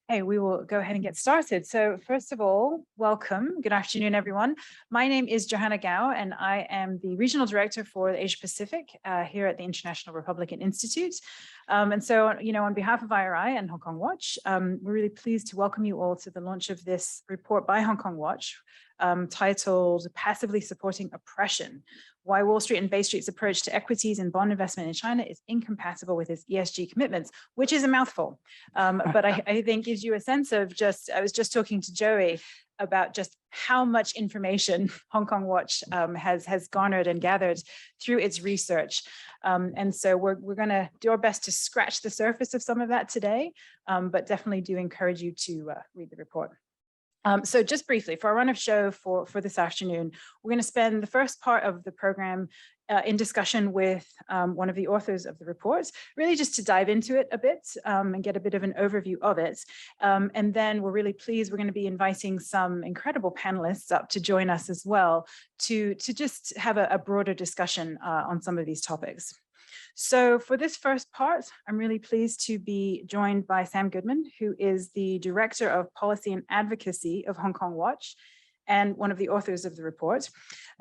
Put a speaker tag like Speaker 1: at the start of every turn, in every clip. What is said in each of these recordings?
Speaker 1: Hey, we will go ahead and get started. So first of all, welcome. Good afternoon, everyone. My name is Johanna Gao, and I am the Regional Director for the Asia Pacific here at the International Republican Institute. And so, on behalf of IRI and Hong Kong Watch, we're really pleased to welcome you all to the launch of this report by Hong Kong Watch titled Passively Supporting Oppression: Why Wall Street and Bay Street's approach to equities and bond investment in China is incompatible with its ESG commitments, which is a mouthful. But I think gives you a sense of I was just talking to Joey about just how much information Hong Kong Watch has garnered and gathered through its research. And so we're going to do our best to scratch the surface of some of that today, but definitely do encourage you to read the report. So just briefly, for our run of show for this afternoon, we're going to spend the first part of the program in discussion with one of the authors of the report, really just to dive into it a bit and get a bit of an overview of it. And then we're really pleased we're going to be inviting some incredible panelists up to join us as well to just have a broader discussion on some of these topics. So for this first part, I'm really pleased to be joined by Sam Goodman, who is the Director of Policy and Advocacy of Hong Kong Watch and one of the authors of the report.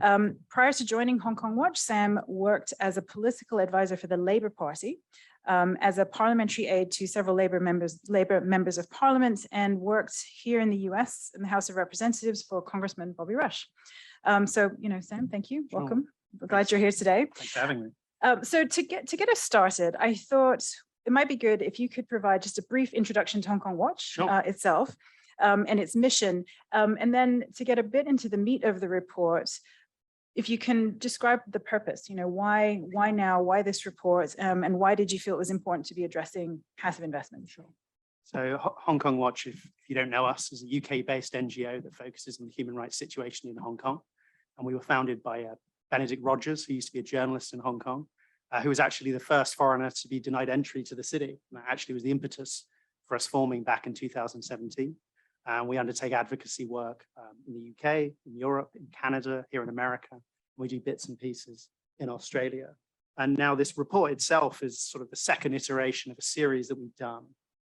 Speaker 1: Prior to joining Hong Kong Watch, Sam worked as a political advisor for the Labour Party, as a parliamentary aide to several Labour members of Parliament, and worked here in the US in the House of Representatives for Congressman Bobby Rush. So, Sam, thank you.
Speaker 2: Sure.
Speaker 1: Welcome. We're glad you're here today.
Speaker 2: Thanks for having me.
Speaker 1: So to get us started, I thought it might be good if you could provide just a brief introduction to Hong Kong Watch itself and its mission, and then to get a bit into the meat of the report, if you can describe the purpose, why now, why this report, and why did you feel it was important to be addressing passive investment?
Speaker 2: Sure. So Hong Kong Watch, if you don't know us, is a UK-based NGO that focuses on the human rights situation in Hong Kong. And we were founded by Benedict Rogers, who used to be a journalist in Hong Kong, who was actually the first foreigner to be denied entry to the city. And that actually was the impetus for us forming back in 2017. We undertake advocacy work in the UK, in Europe, in Canada, here in America. We do bits and pieces in Australia. And now this report itself is sort of the second iteration of a series that we've done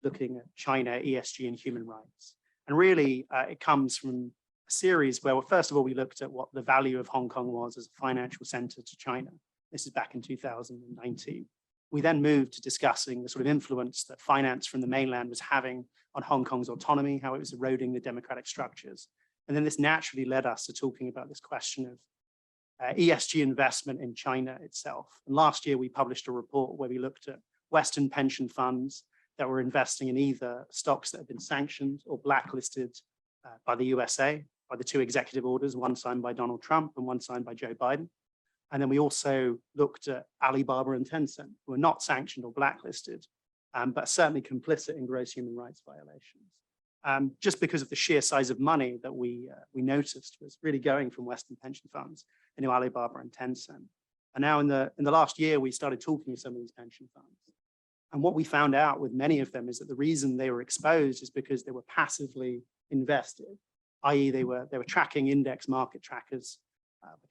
Speaker 2: looking at China, ESG, and human rights. And really, it comes from a series where, first of all, we looked at what the value of Hong Kong was as a financial center to China. This is back in 2019. We then moved to discussing the sort of influence that finance from the mainland was having on Hong Kong's autonomy, how it was eroding the democratic structures. And then this naturally led us to talking about this question of ESG investment in China itself. And last year, we published a report where we looked at Western pension funds that were investing in either stocks that have been sanctioned or blacklisted by the USA, by the two executive orders, one signed by Donald Trump and one signed by Joe Biden. And then we also looked at Alibaba and Tencent, who are not sanctioned or blacklisted, but certainly complicit in gross human rights violations. Just because of the sheer size of money that we noticed was really going from Western pension funds into Alibaba and Tencent. And now in the last year, we started talking to some of these pension funds. And what we found out with many of them is that the reason they were exposed is because they were passively invested, i.e. they were tracking index market trackers,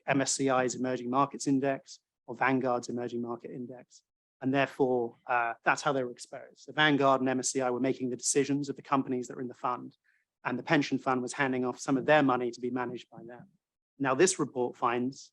Speaker 2: MSCI's Emerging Markets Index or Vanguard's Emerging Market Index. And therefore, that's how they were exposed. So Vanguard and MSCI were making the decisions of the companies that were in the fund, and the pension fund was handing off some of their money to be managed by them. Now, this report finds,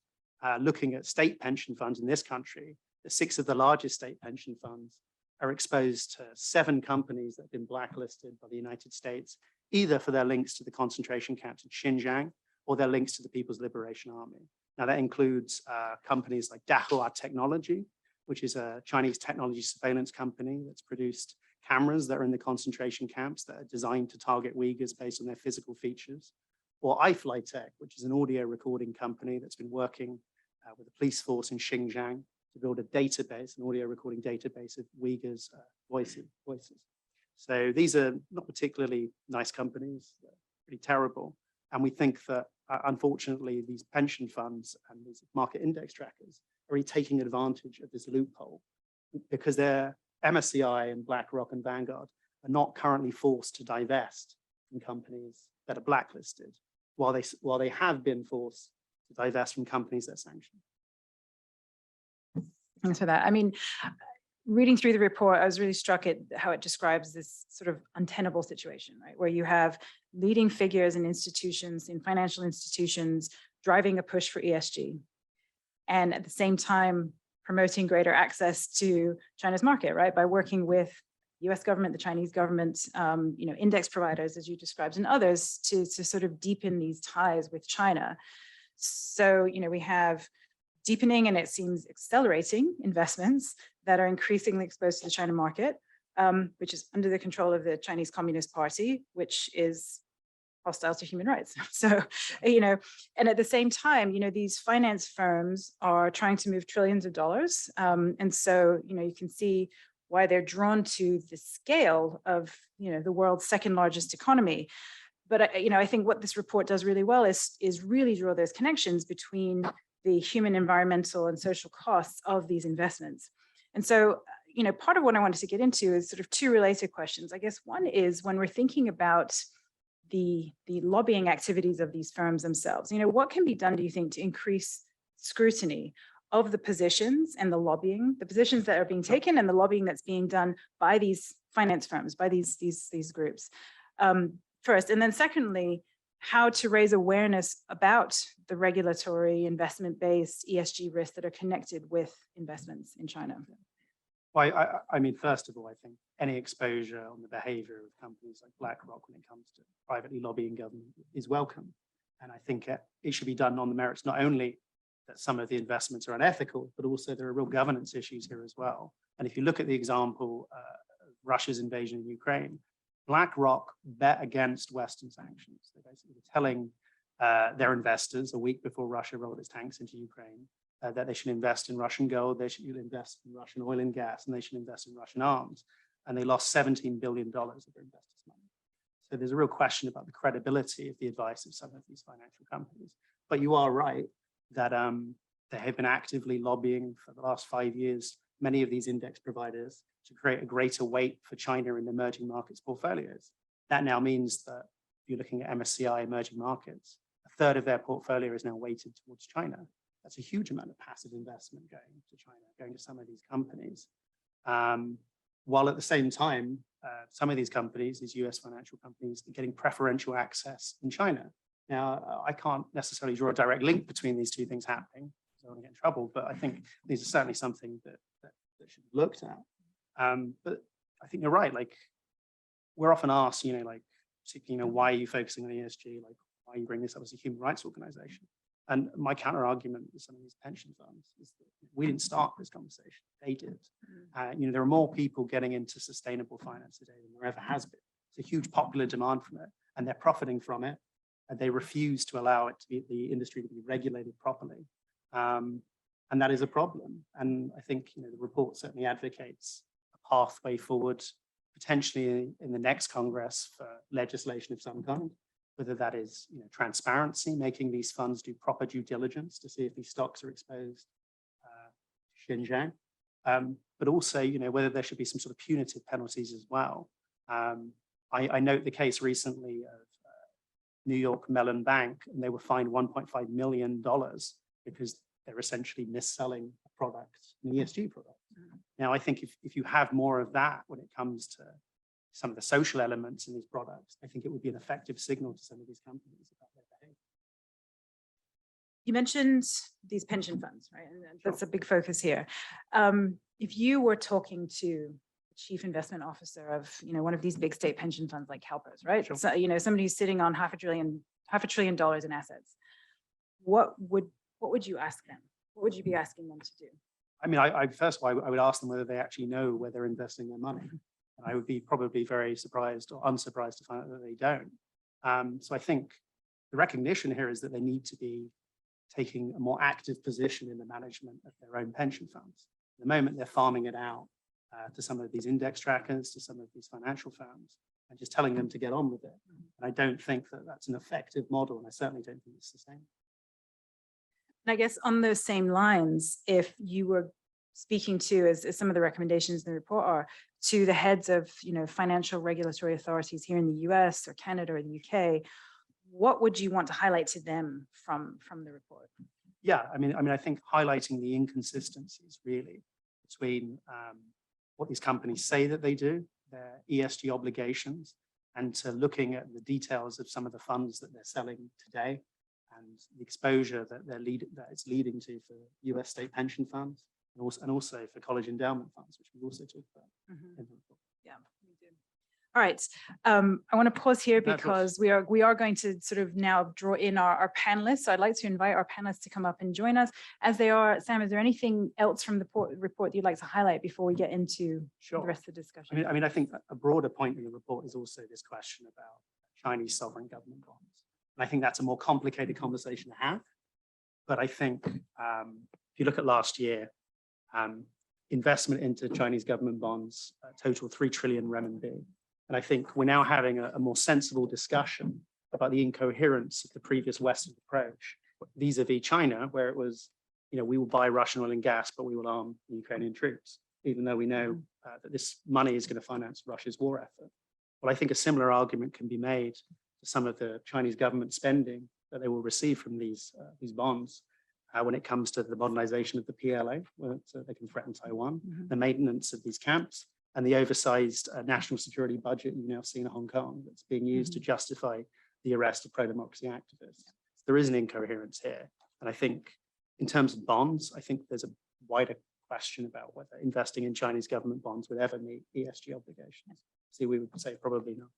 Speaker 2: looking at state pension funds in this country, that 6 of the largest state pension funds are exposed to 7 companies that have been blacklisted by the United States, either for their links to the concentration camps in Xinjiang or their links to the People's Liberation Army. Now, that includes companies like Dahua Technology, which is a Chinese technology surveillance company that's produced cameras that are in the concentration camps that are designed to target Uyghurs based on their physical features, or iFlyTech, which is an audio recording company that's been working with the police force in Xinjiang to build a database, an audio recording database of Uyghurs' voices. So these are not particularly nice companies, they're pretty terrible. And we think that, unfortunately, these pension funds and these market index trackers are really taking advantage of this loophole because their MSCI and BlackRock and Vanguard are not currently forced to divest from companies that are blacklisted, while they have been forced to divest from companies that are sanctioned.
Speaker 1: Thanks for that. I mean, reading through the report, I was really struck at how it describes this sort of untenable situation, right? Where you have leading figures in institutions, in financial institutions, driving a push for ESG. And at the same time, promoting greater access to China's market, right? By working with US government, the Chinese government, index providers, as you described, and others to sort of deepen these ties with China. So, we have deepening and it seems accelerating investments that are increasingly exposed to the China market, which is under the control of the Chinese Communist Party, which is hostile to human rights. So, and at the same time, these finance firms are trying to move trillions of dollars. And so, you can see why they're drawn to the scale of, the world's second largest economy. But, I think what this report does really well is really draw those connections between the human, environmental, and social costs of these investments. And so, part of what I wanted to get into is sort of two related questions. I guess one is when we're thinking about the lobbying activities of these firms themselves, what can be done, do you think, to increase scrutiny of the positions and the lobbying, the positions that are being taken and the lobbying that's being done by these finance firms, by these groups, first, and then secondly, how to raise awareness about the regulatory investment-based ESG risks that are connected with investments in China?
Speaker 2: Well, I mean, first of all, I think any exposure on the behavior of companies like BlackRock when it comes to privately lobbying government is welcome. And I think it should be done on the merits, not only that some of the investments are unethical, but also there are real governance issues here as well. And if you look at the example of Russia's invasion of Ukraine, BlackRock bet against Western sanctions. They basically were telling their investors a week before Russia rolled its tanks into Ukraine that they should invest in Russian gold, they should invest in Russian oil and gas, and they should invest in Russian arms. And they lost $17 billion of their investors' money. So there's a real question about the credibility of the advice of some of these financial companies. But you are right that they have been actively lobbying for the last 5 years, many of these index providers, to create a greater weight for China in emerging markets portfolios. That now means that if you're looking at MSCI emerging markets, a third of their portfolio is now weighted towards China. That's a huge amount of passive investment going to China, going to some of these companies. While at the same time, some of these companies, these US financial companies, are getting preferential access in China. Now, I can't necessarily draw a direct link between these two things happening, because I don't want to get in trouble, but I think these are certainly something that should be looked at. But I think you're right. Like, we're often asked, particularly, why are you focusing on ESG? Like, why are you bringing this up as a human rights organization? And my counter argument with some of these pension funds is that we didn't start this conversation; they did. There are more people getting into sustainable finance today than there ever has been. It's a huge popular demand from it, and they're profiting from it. And they refuse to allow it to be the industry to be regulated properly, and that is a problem. And I think the report certainly advocates a pathway forward, potentially in the next Congress, for legislation of some kind. Whether that is transparency, making these funds do proper due diligence to see if these stocks are exposed to Xinjiang, but also whether there should be some sort of punitive penalties as well. I note the case recently of New York Mellon Bank, and they were fined $1.5 million because they're essentially mis-selling a product, an ESG product. Now, I think if you have more of that when it comes to some of the social elements in these products, I think it would be an effective signal to some of these companies about their behavior.
Speaker 1: You mentioned these pension funds, right? And that's a big focus here. If you were talking to the chief investment officer of, one of these big state pension funds like CalPERS, right?
Speaker 2: Sure.
Speaker 1: So, somebody who's sitting on $500 billion in assets, what would you ask them? What would you be asking them to do?
Speaker 2: I mean, first of all, I would ask them whether they actually know where they're investing their money. And I would be probably very surprised or unsurprised to find out that they don't. So I think the recognition here is that they need to be taking a more active position in the management of their own pension funds. At the moment, they're farming it out to some of these index trackers, to some of these financial firms, and just telling them to get on with it. And I don't think that that's an effective model, and I certainly don't think it's sustainable.
Speaker 1: And I guess on those same lines, if you were speaking to, as some of the recommendations in the report are, to the heads of financial regulatory authorities here in the US or Canada or the UK, what would you want to highlight to them from the report?
Speaker 2: Yeah, I mean, I think highlighting the inconsistencies really between what these companies say that they do, their ESG obligations, and to looking at the details of some of the funds that they're selling today and the exposure that it's leading to for US state pension funds and also for college endowment funds, which we've also talked about. In the report.
Speaker 1: Yeah, we do. All right, I want to pause here because we are going to sort of now draw in our panelists. So I'd like to invite our panelists to come up and join us. As they are, Sam, is there anything else from the report you'd like to highlight before we get into the rest of the discussion?
Speaker 2: I mean, I think a broader point in the report is also this question about Chinese sovereign government bonds. And I think that's a more complicated conversation to have. But I think if you look at last year, investment into Chinese government bonds total 3 trillion renminbi. And I think we're now having a more sensible discussion about the incoherence of the previous Western approach vis-a-vis China, where it was, we will buy Russian oil and gas, but we will arm the Ukrainian troops, even though we know that this money is going to finance Russia's war effort. Well, I think a similar argument can be made to some of the Chinese government spending that they will receive from these bonds when it comes to the modernization of the PLA, so they can threaten Taiwan, the maintenance of these camps, and the oversized national security budget you now see in Hong Kong that's being used to justify the arrest of pro-democracy activists. There is an incoherence here. And I think in terms of bonds, I think there's a wider question about whether investing in Chinese government bonds would ever meet ESG obligations. See, we would say probably not.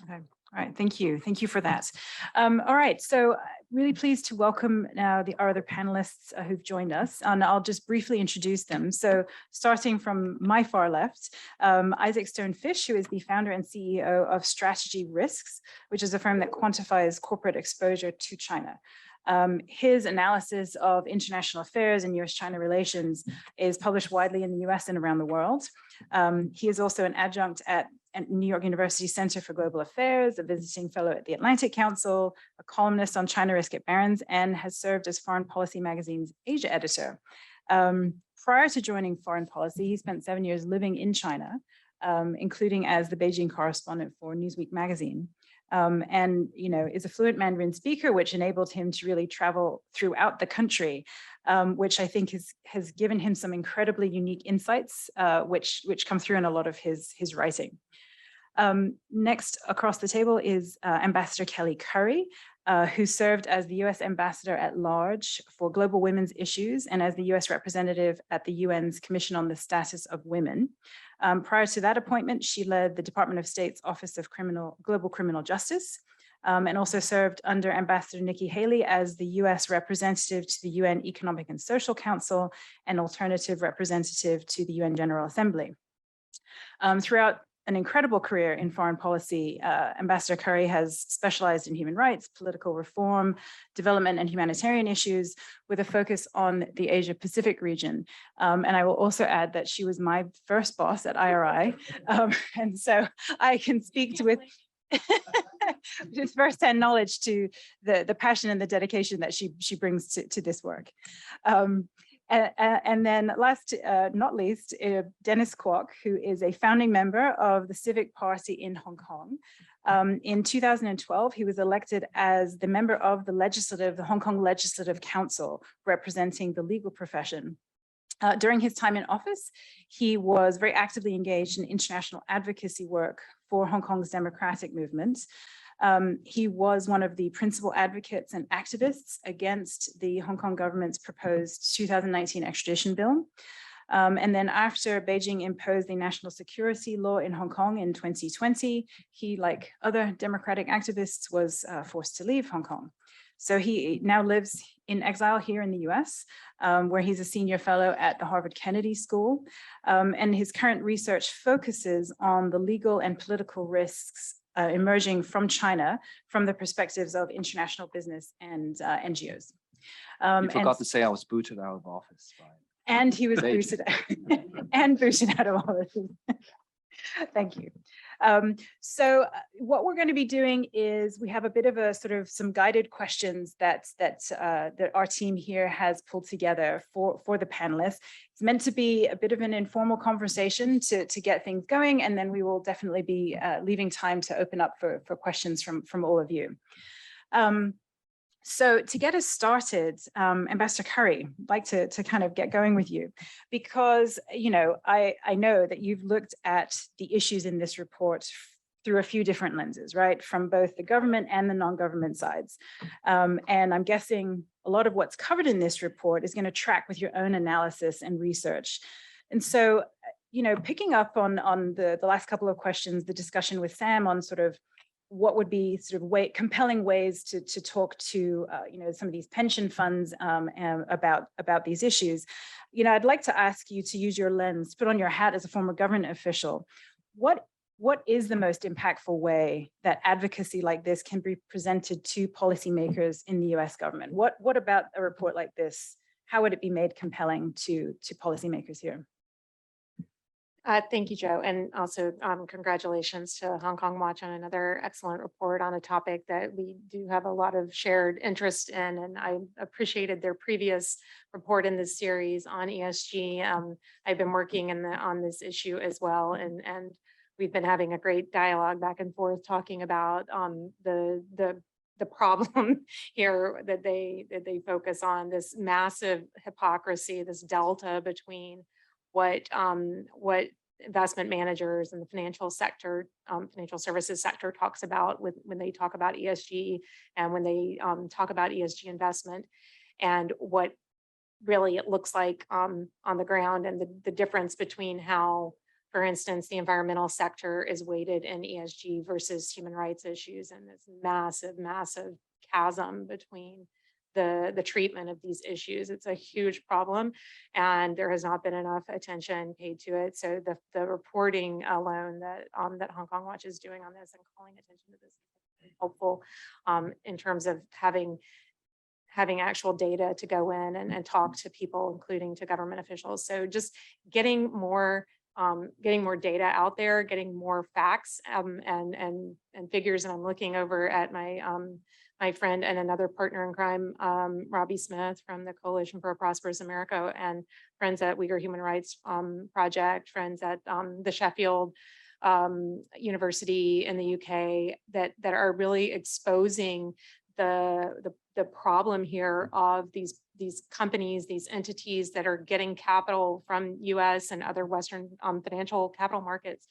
Speaker 1: Okay. All right. Thank you. Thank you for that. All right. So really pleased to welcome now our other panelists who've joined us, and I'll just briefly introduce them. So starting from my far left, Isaac Stone-Fish, who is the founder and CEO of Strategy Risks, which is a firm that quantifies corporate exposure to China. His analysis of international affairs and US-China relations is published widely in the US and around the world. He is also an adjunct at New York University Center for Global Affairs, a visiting fellow at the Atlantic Council, a columnist on China risk at Barron's, and has served as Foreign Policy Magazine's Asia editor. Prior to joining Foreign Policy, he spent 7 years living in China, including as the Beijing correspondent for Newsweek magazine. And is a fluent Mandarin speaker, which enabled him to really travel throughout the country, which I think has given him some incredibly unique insights, which come through in a lot of his writing. Next across the table is Ambassador Kelly Curry, who served as the US Ambassador at Large for Global Women's Issues and as the US representative at the UN's Commission on the Status of Women. Prior to that appointment, she led the Department of State's Office of Global Criminal Justice, and also served under Ambassador Nikki Haley as the US representative to the UN Economic and Social Council and alternative representative to the UN General Assembly. Throughout an incredible career in foreign policy, Ambassador Curry has specialized in human rights, political reform, development, and humanitarian issues with a focus on the Asia Pacific region. And I will also add that she was my first boss at IRI. And so I can speak to with just firsthand knowledge to the passion and the dedication that she brings to this work. And then last, not least, Dennis Kwok, who is a founding member of the Civic Party in Hong Kong. In 2012, he was elected as the member of the Hong Kong Legislative Council, representing the legal profession. During his time in office, he was very actively engaged in international advocacy work for Hong Kong's democratic movement. He was one of the principal advocates and activists against the Hong Kong government's proposed 2019 extradition bill. And then after Beijing imposed the national security law in Hong Kong in 2020, he, like other democratic activists, was forced to leave Hong Kong. So he now lives in exile here in the US, where he's a senior fellow at the Harvard Kennedy School. And his current research focuses on the legal and political risks emerging from China from the perspectives of international business and NGOs.
Speaker 3: You forgot to say I was booted out of office.
Speaker 1: And he was booted out of office. Thank you. So what we're going to be doing is we have a bit of a sort of some guided questions that our team here has pulled together for the panelists. It's meant to be a bit of an informal conversation to get things going, and then we will definitely be leaving time to open up for questions from all of you. So to get us started, Ambassador Curry, I'd like to kind of get going with you, because, you know, I know that you've looked at the issues in this report through a few different lenses, right? From both the government and the non-government sides. And I'm guessing a lot of what's covered in this report is going to track with your own analysis and research. And so, you know, picking up on the last couple of questions, the discussion with Sam on sort of what would be sort of compelling ways to talk to you know, some of these pension funds about these issues. You know, I'd like to ask you to use your lens, put on your hat as a former government official. What is the most impactful way that advocacy like this can be presented to policymakers in the US government? What about a report like this? How would it be made compelling to policymakers here?
Speaker 4: Thank you, Joe. And also congratulations to Hong Kong Watch on another excellent report on a topic that we do have a lot of shared interest in. And I appreciated their previous report in this series on ESG. I've been working on this issue as well. And we've been having a great dialogue back and forth talking about the problem here that they focus on, this massive hypocrisy, this delta between what investment managers and the financial sector, financial services sector talks about when they talk about ESG and when they talk about ESG investment, and what really it looks like on the ground, and the difference between how, for instance, the environmental sector is weighted in ESG versus human rights issues, and this massive chasm between the treatment of these issues. It's a huge problem, and there has not been enough attention paid to it. So the reporting alone that Hong Kong Watch is doing on this and calling attention to this is helpful in terms of having actual data to go in and talk to people, including to government officials. So just getting more data out there, getting more facts and figures. And I'm looking over at my friend and another partner in crime, Robbie Smith from the Coalition for a Prosperous America, and friends at Uyghur Human Rights Project, friends at the Sheffield University in the UK that are really exposing the problem here of these companies, these entities that are getting capital from US and other Western financial capital markets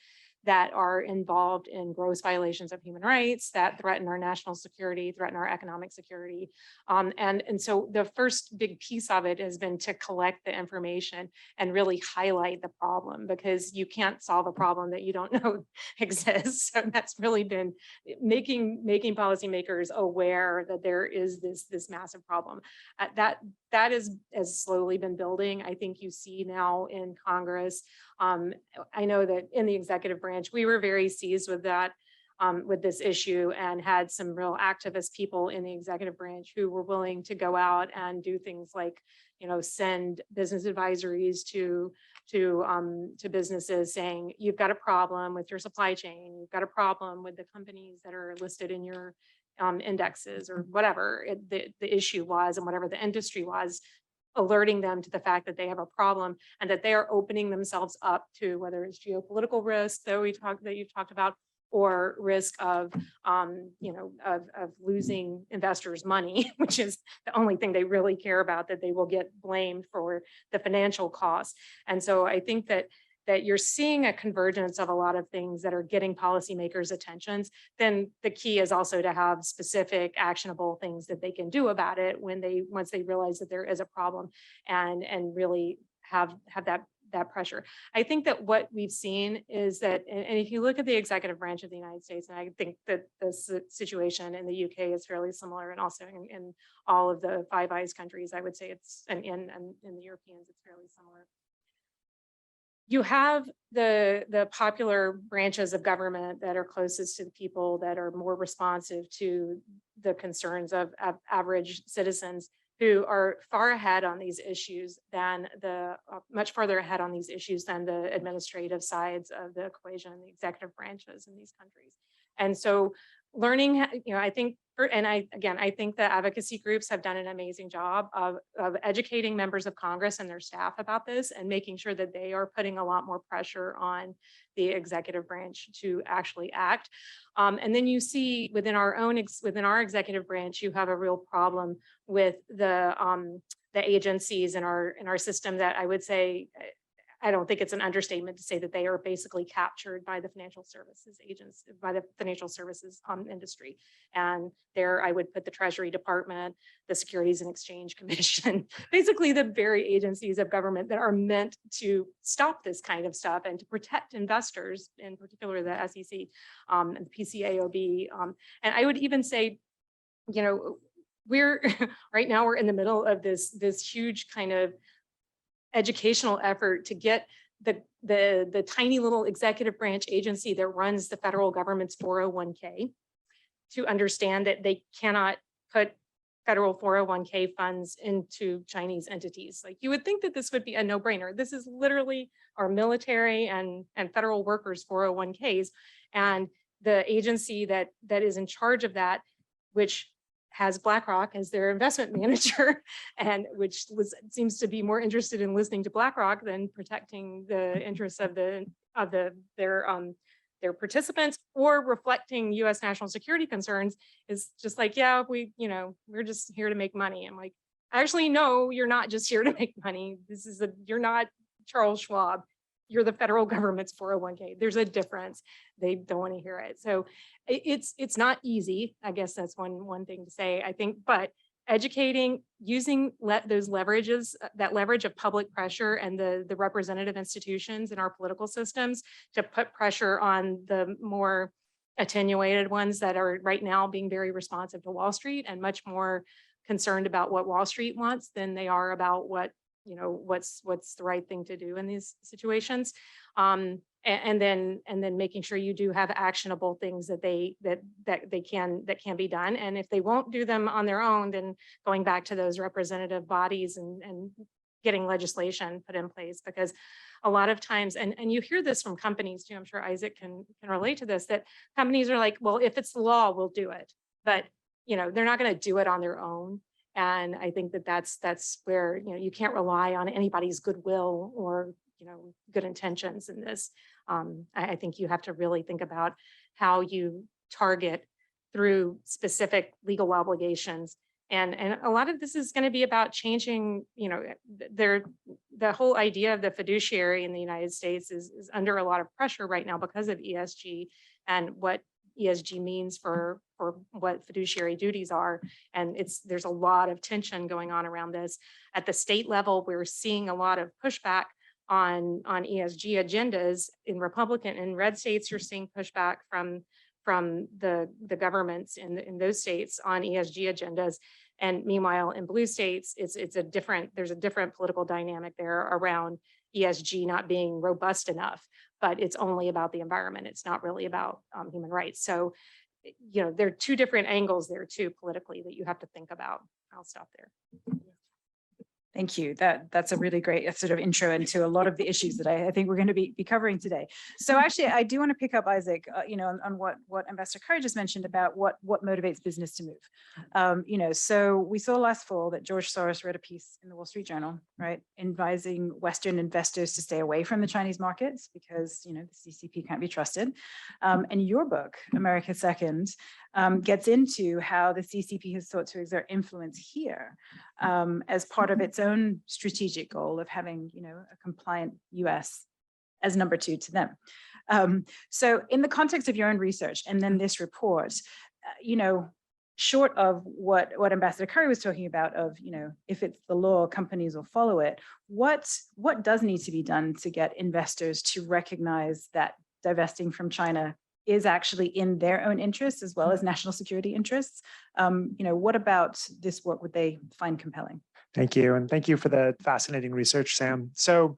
Speaker 4: that are involved in gross violations of human rights that threaten our national security, threaten our economic security. And so the first big piece of it has been to collect the information and really highlight the problem, because you can't solve a problem that you don't know exists. So that's really been making policymakers aware that there is this massive problem. That has slowly been building. I think you see now in Congress. I know that in the executive branch, we were very seized with that, with this issue, and had some real activist people in the executive branch who were willing to go out and do things like, you know, send business advisories to businesses saying, you've got a problem with your supply chain, you've got a problem with the companies that are listed in your indexes, or whatever the issue was, and whatever the industry was, alerting them to the fact that they have a problem and that they are opening themselves up to, whether it's geopolitical risk that you've talked about, or risk of losing investors' money, which is the only thing they really care about, that they will get blamed for the financial costs. And so I think that you're seeing a convergence of a lot of things that are getting policymakers' attentions. Then the key is also to have specific actionable things that they can do about it once they realize that there is a problem, and really have that pressure. I think that what we've seen is that, and if you look at the executive branch of the United States, and I think that the situation in the UK is fairly similar, and also in all of the Five Eyes countries, I would say it's, and in the Europeans, it's fairly similar. You have the popular branches of government that are closest to the people, that are more responsive to the concerns of average citizens, who are far ahead on these issues than much further ahead on these issues than the administrative sides of the equation, the executive branches in these countries. And so learning, I think, I think the advocacy groups have done an amazing job of educating members of Congress and their staff about this and making sure that they are putting a lot more pressure on the executive branch to actually act. And then you see within our executive branch, you have a real problem with the agencies in our system that I would say, I don't think it's an understatement to say that they are basically captured by the financial services agents, by the financial services industry. And there I would put the Treasury Department, the Securities and Exchange Commission, basically the very agencies of government that are meant to stop this kind of stuff and to protect investors, in particular the SEC and PCAOB. And I would even say, we're right now we're in the middle of this huge kind of educational effort to get the tiny little executive branch agency that runs the federal government's 401k to understand that they cannot put federal 401k funds into Chinese entities. Like, you would think that this would be a no-brainer. This is literally our military and federal workers 401ks, and the agency that is in charge of that, which has BlackRock as their investment manager, and which seems to be more interested in listening to BlackRock than protecting the interests of their participants or reflecting U.S. national security concerns, is just like, yeah, we're just here to make money. I'm like, actually, no, you're not just here to make money. You're not Charles Schwab. You're the federal government's 401k. There's a difference. They don't want to hear it. So it's not easy. I guess that's one thing to say, I think, but educating, using those leverages, that leverage of public pressure and the representative institutions in our political systems to put pressure on the more attenuated ones that are right now being very responsive to Wall Street and much more concerned about what Wall Street wants than they are about what's the right thing to do in these situations. And then making sure you do have actionable things that can be done. And if they won't do them on their own, then going back to those representative bodies and getting legislation put in place, because a lot of times, and you hear this from companies too, I'm sure Isaac can relate to this, that companies are like, well, if it's the law, we'll do it. But they're not going to do it on their own. And I think that's where, you can't rely on anybody's goodwill or, good intentions in this. I think you have to really think about how you target through specific legal obligations. And a lot of this is going to be about changing, the whole idea of the fiduciary in the United States is under a lot of pressure right now because of ESG and what ESG means for what fiduciary duties are. And there's a lot of tension going on around this. At the state level, we're seeing a lot of pushback on ESG agendas in Republican and red states. You're seeing pushback from the governments in those states on ESG agendas. And meanwhile, in blue states, there's a different political dynamic there around ESG not being robust enough, but it's only about the environment. It's not really about human rights. So, there are two different angles there too, politically, that you have to think about. I'll stop there.
Speaker 1: Thank you. That's a really great sort of intro into a lot of the issues that I think we're going to be covering today. So actually, I do want to pick up, Isaac, on what Ambassador Curry just mentioned about what motivates business to move. So we saw last fall that George Soros read a piece in the Wall Street Journal, right, advising Western investors to stay away from the Chinese markets because, the CCP can't be trusted. And your book, America Second, gets into how the CCP has sought to exert influence here as part of its own strategic goal of having, a compliant US as number two to them. So in the context of your own research and then this report, short of what Ambassador Curry was talking about of, if it's the law, companies will follow it, what does need to be done to get investors to recognize that divesting from China is actually in their own interests as well as national security interests? What about this work would they find compelling?
Speaker 5: Thank you. And thank you for the fascinating research, Sam. So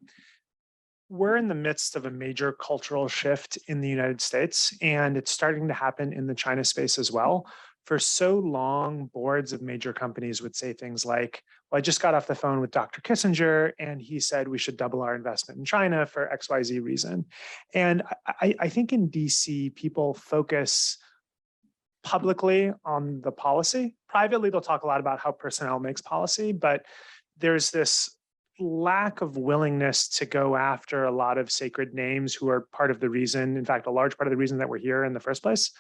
Speaker 5: we're in the midst of a major cultural shift in the United States, and it's starting to happen in the China space as well. For so long, boards of major companies would say things like, well, I just got off the phone with Dr. Kissinger, and he said we should double our investment in China for XYZ reason. And I think in DC, people focus publicly on the policy. Privately, they'll talk a lot about how personnel makes policy, but there's this lack of willingness to go after a lot of sacred names who are part of the reason, in fact, a large part of the reason that we're here in the first place.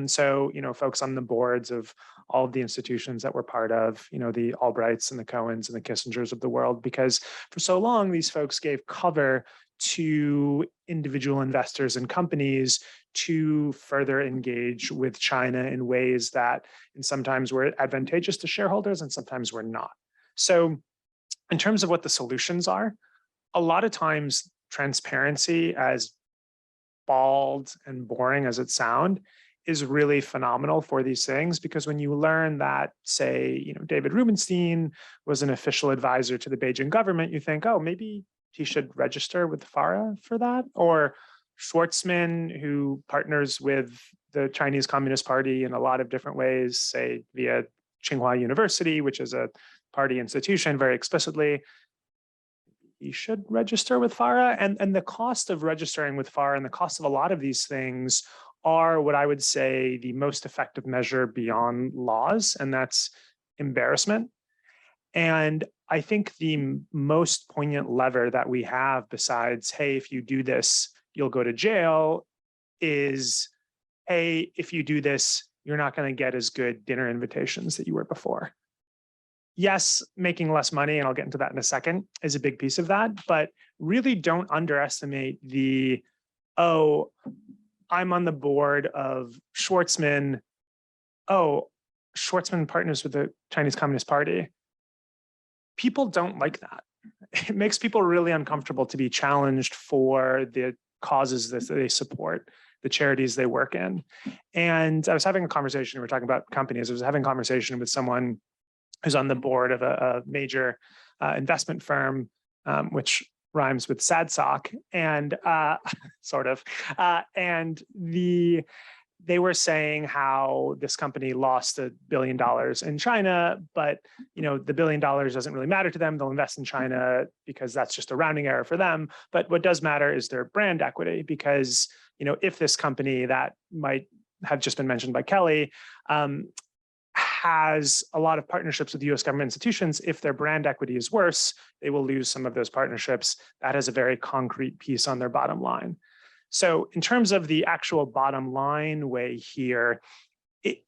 Speaker 5: So, folks on the boards of all of the institutions that we're part of, the Albrights and the Cohens and the Kissingers of the world, because for so long, these folks gave cover to individual investors and companies to further engage with China in ways that sometimes were advantageous to shareholders and sometimes were not. So in terms of what the solutions are, a lot of times transparency, as bald and boring as it sounds, is really phenomenal for these things, because when you learn that, say, David Rubenstein was an official advisor to the Beijing government, you think, oh, maybe he should register with FARA for that. Or Schwartzman, who partners with the Chinese Communist Party in a lot of different ways, say via Tsinghua University, which is a party institution, very explicitly, you should register with FARA. And the cost of registering with FARA and the cost of a lot of these things are what I would say the most effective measure beyond laws, and that's embarrassment. And I think the most poignant lever that we have besides, hey, if you do this, you'll go to jail, is, hey, if you do this, you're not going to get as good dinner invitations that you were before. Yes, making less money, and I'll get into that in a second, is a big piece of that, but really don't underestimate the, oh, I'm on the board of Schwartzman. Oh, Schwartzman partners with the Chinese Communist Party. People don't like that. It makes people really uncomfortable to be challenged for the causes that they support, the charities they work in. And I was having a conversation, we were talking about companies, I was having a conversation with someone who's on the board of a major investment firm, which rhymes with sad sock, and sort of. And they were saying how this company lost $1 billion in China, but the $1 billion doesn't really matter to them. They'll invest in China because that's just a rounding error for them. But what does matter is their brand equity, because if this company that might have just been mentioned by Kelly has a lot of partnerships with US government institutions, if their brand equity is worse, they will lose some of those partnerships. That has a very concrete piece on their bottom line. So in terms of the actual bottom line way here,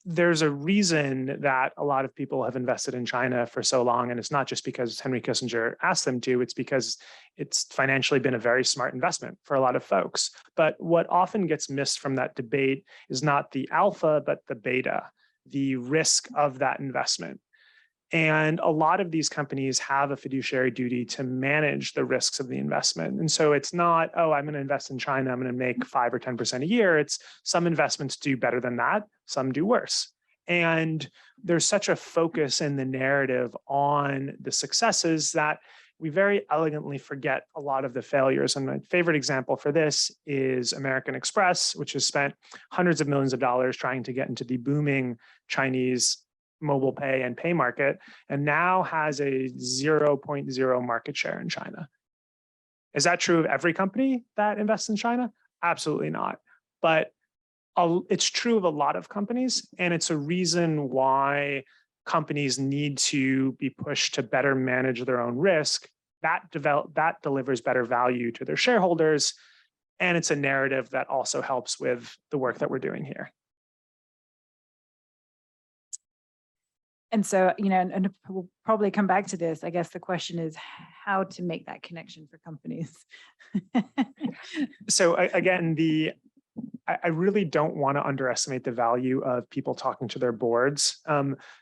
Speaker 5: there's a reason that a lot of people have invested in China for so long. And it's not just because Henry Kissinger asked them to, it's because it's financially been a very smart investment for a lot of folks. But what often gets missed from that debate is not the alpha, but the beta, the risk of that investment. And a lot of these companies have a fiduciary duty to manage the risks of the investment. And so it's not, oh, I'm going to invest in China, I'm going to make 5 or 10% a year. It's some investments do better than that, some do worse. And there's such a focus in the narrative on the successes that we very elegantly forget a lot of the failures. And my favorite example for this is American Express, which has spent hundreds of millions of dollars trying to get into the booming Chinese mobile pay and pay market, and now has a 0.0 market share in China. Is that true of every company that invests in China? Absolutely not. But it's true of a lot of companies, and it's a reason why companies need to be pushed to better manage their own risk. That delivers better value to their shareholders, and it's a narrative that also helps with the work that we're doing here.
Speaker 1: And so, and we'll probably come back to this. I guess the question is how to make that connection for companies.
Speaker 5: So again, I really don't want to underestimate the value of people talking to their boards.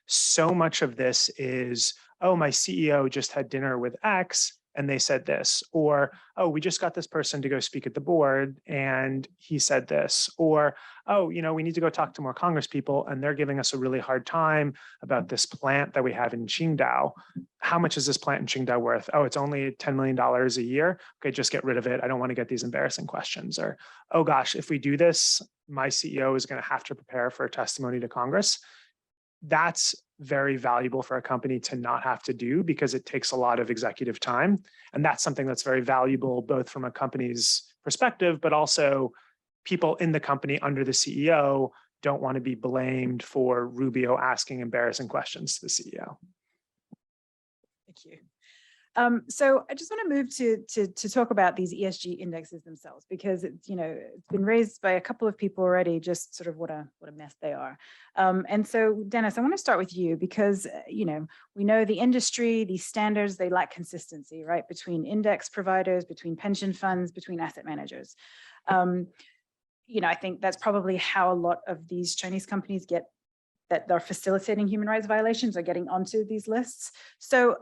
Speaker 5: So much of this is, oh, my CEO just had dinner with X and they said this, or, oh, we just got this person to go speak at the board and he said this, or, oh, we need to go talk to more Congress people and they're giving us a really hard time about this plant that we have in Qingdao. How much is this plant in Qingdao worth? Oh, it's only $10 million a year. Okay, just get rid of it. I don't want to get these embarrassing questions. Or, oh gosh, if we do this, my CEO is going to have to prepare for a testimony to Congress. That's very valuable for a company to not have to do because it takes a lot of executive time. And that's something that's very valuable, both from a company's perspective, but also people in the company under the CEO don't want to be blamed for Rubio asking embarrassing questions to the CEO.
Speaker 1: Thank you. So I just want to move to talk about these ESG indexes themselves, because it's been raised by a couple of people already, just sort of what a mess they are. And so Dennis, I want to start with you because we know the industry, these standards, they lack consistency, right, between index providers, between pension funds, between asset managers. I think that's probably how a lot of these Chinese companies that are facilitating human rights violations are getting onto these lists. So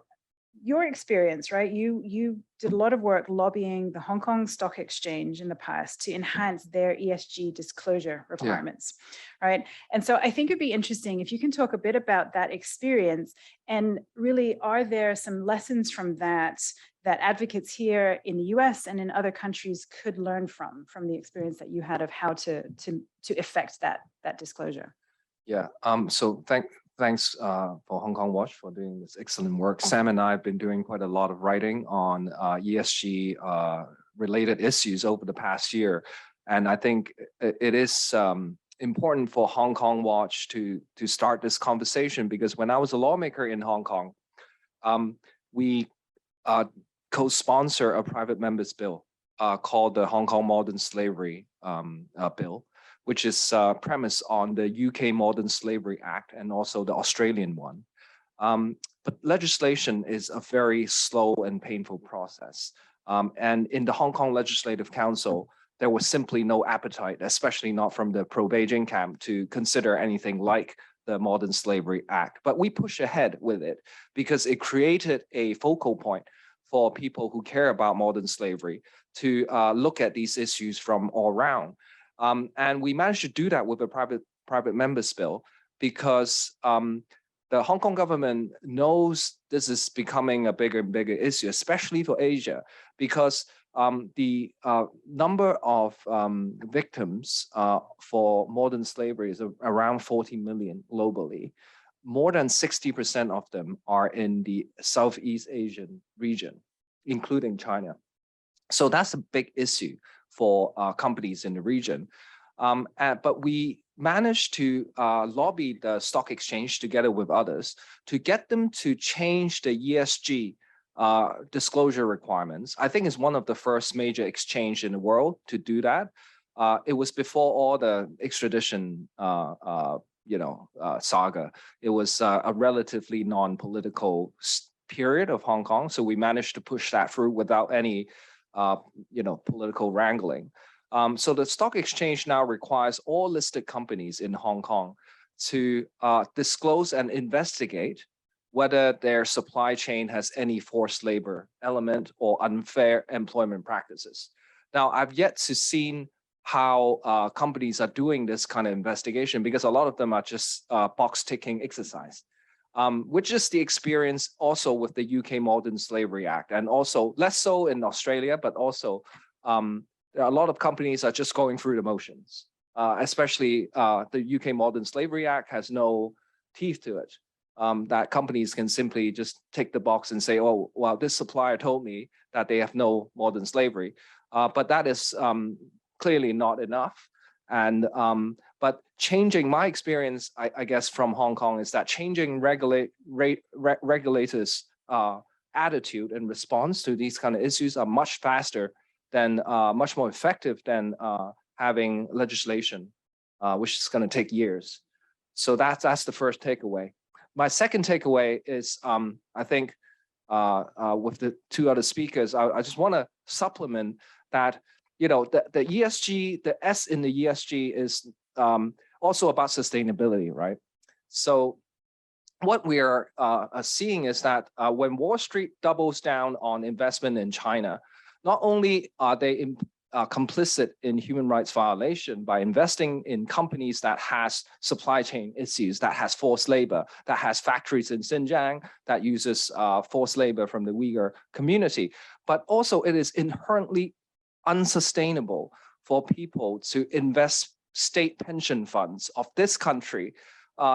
Speaker 1: your experience, right? You did a lot of work lobbying the Hong Kong Stock Exchange in the past to enhance their ESG disclosure requirements, right? And so I think it'd be interesting if you can talk a bit about that experience, and really, are there some lessons from that advocates here in the US and in other countries could learn from the experience that you had of how to effect that disclosure?
Speaker 3: Yeah. So thanks for Hong Kong Watch for doing this excellent work. Sam and I have been doing quite a lot of writing on ESG related issues over the past year. And I think it is important for Hong Kong Watch to start this conversation, because when I was a lawmaker in Hong Kong, we co-sponsor a private members bill called the Hong Kong Modern Slavery Bill, which is premised on the UK Modern Slavery Act and also the Australian one. But legislation is a very slow and painful process. And in the Hong Kong Legislative Council, there was simply no appetite, especially not from the pro-Beijing camp, to consider anything like the Modern Slavery Act. But we push ahead with it because it created a focal point for people who care about modern slavery to look at these issues from all around. And we managed to do that with a private members bill because the Hong Kong government knows this is becoming a bigger and bigger issue, especially for Asia, because the number of victims for modern slavery is around 40 million globally. More than 60% of them are in the Southeast Asian region, including China. So that's a big issue for companies in the region. But we managed to lobby the stock exchange together with others to get them to change the ESG disclosure requirements. I think it's one of the first major exchange in the world to do that. It was before all the extradition saga. It was a relatively non-political period of Hong Kong. So we managed to push that through without any political wrangling. So the stock exchange now requires all listed companies in Hong Kong to disclose and investigate whether their supply chain has any forced labor element or unfair employment practices. Now, I've yet to see how companies are doing this kind of investigation, because a lot of them are just box ticking exercise, which is the experience also with the UK Modern Slavery Act, and also less so in Australia, but also a lot of companies are just going through the motions, especially the UK Modern Slavery Act has no teeth to it, that companies can simply just tick the box and say, oh, well, this supplier told me that they have no modern slavery, but that is clearly not enough. And but changing my experience, I guess, from Hong Kong is that changing regulators' attitude and response to these kind of issues are much faster than, much more effective than having legislation, which is going to take years. So that's the first takeaway. My second takeaway is, I think, with the two other speakers, I just want to supplement that. The ESG, the S in the ESG is also about sustainability, right? So what we are seeing is that when Wall Street doubles down on investment in China, not only are they complicit in human rights violation by investing in companies that has supply chain issues, that has forced labor, that has factories in Xinjiang, that uses forced labor from the Uyghur community, but also it is inherently unsustainable for people to invest state pension funds of this country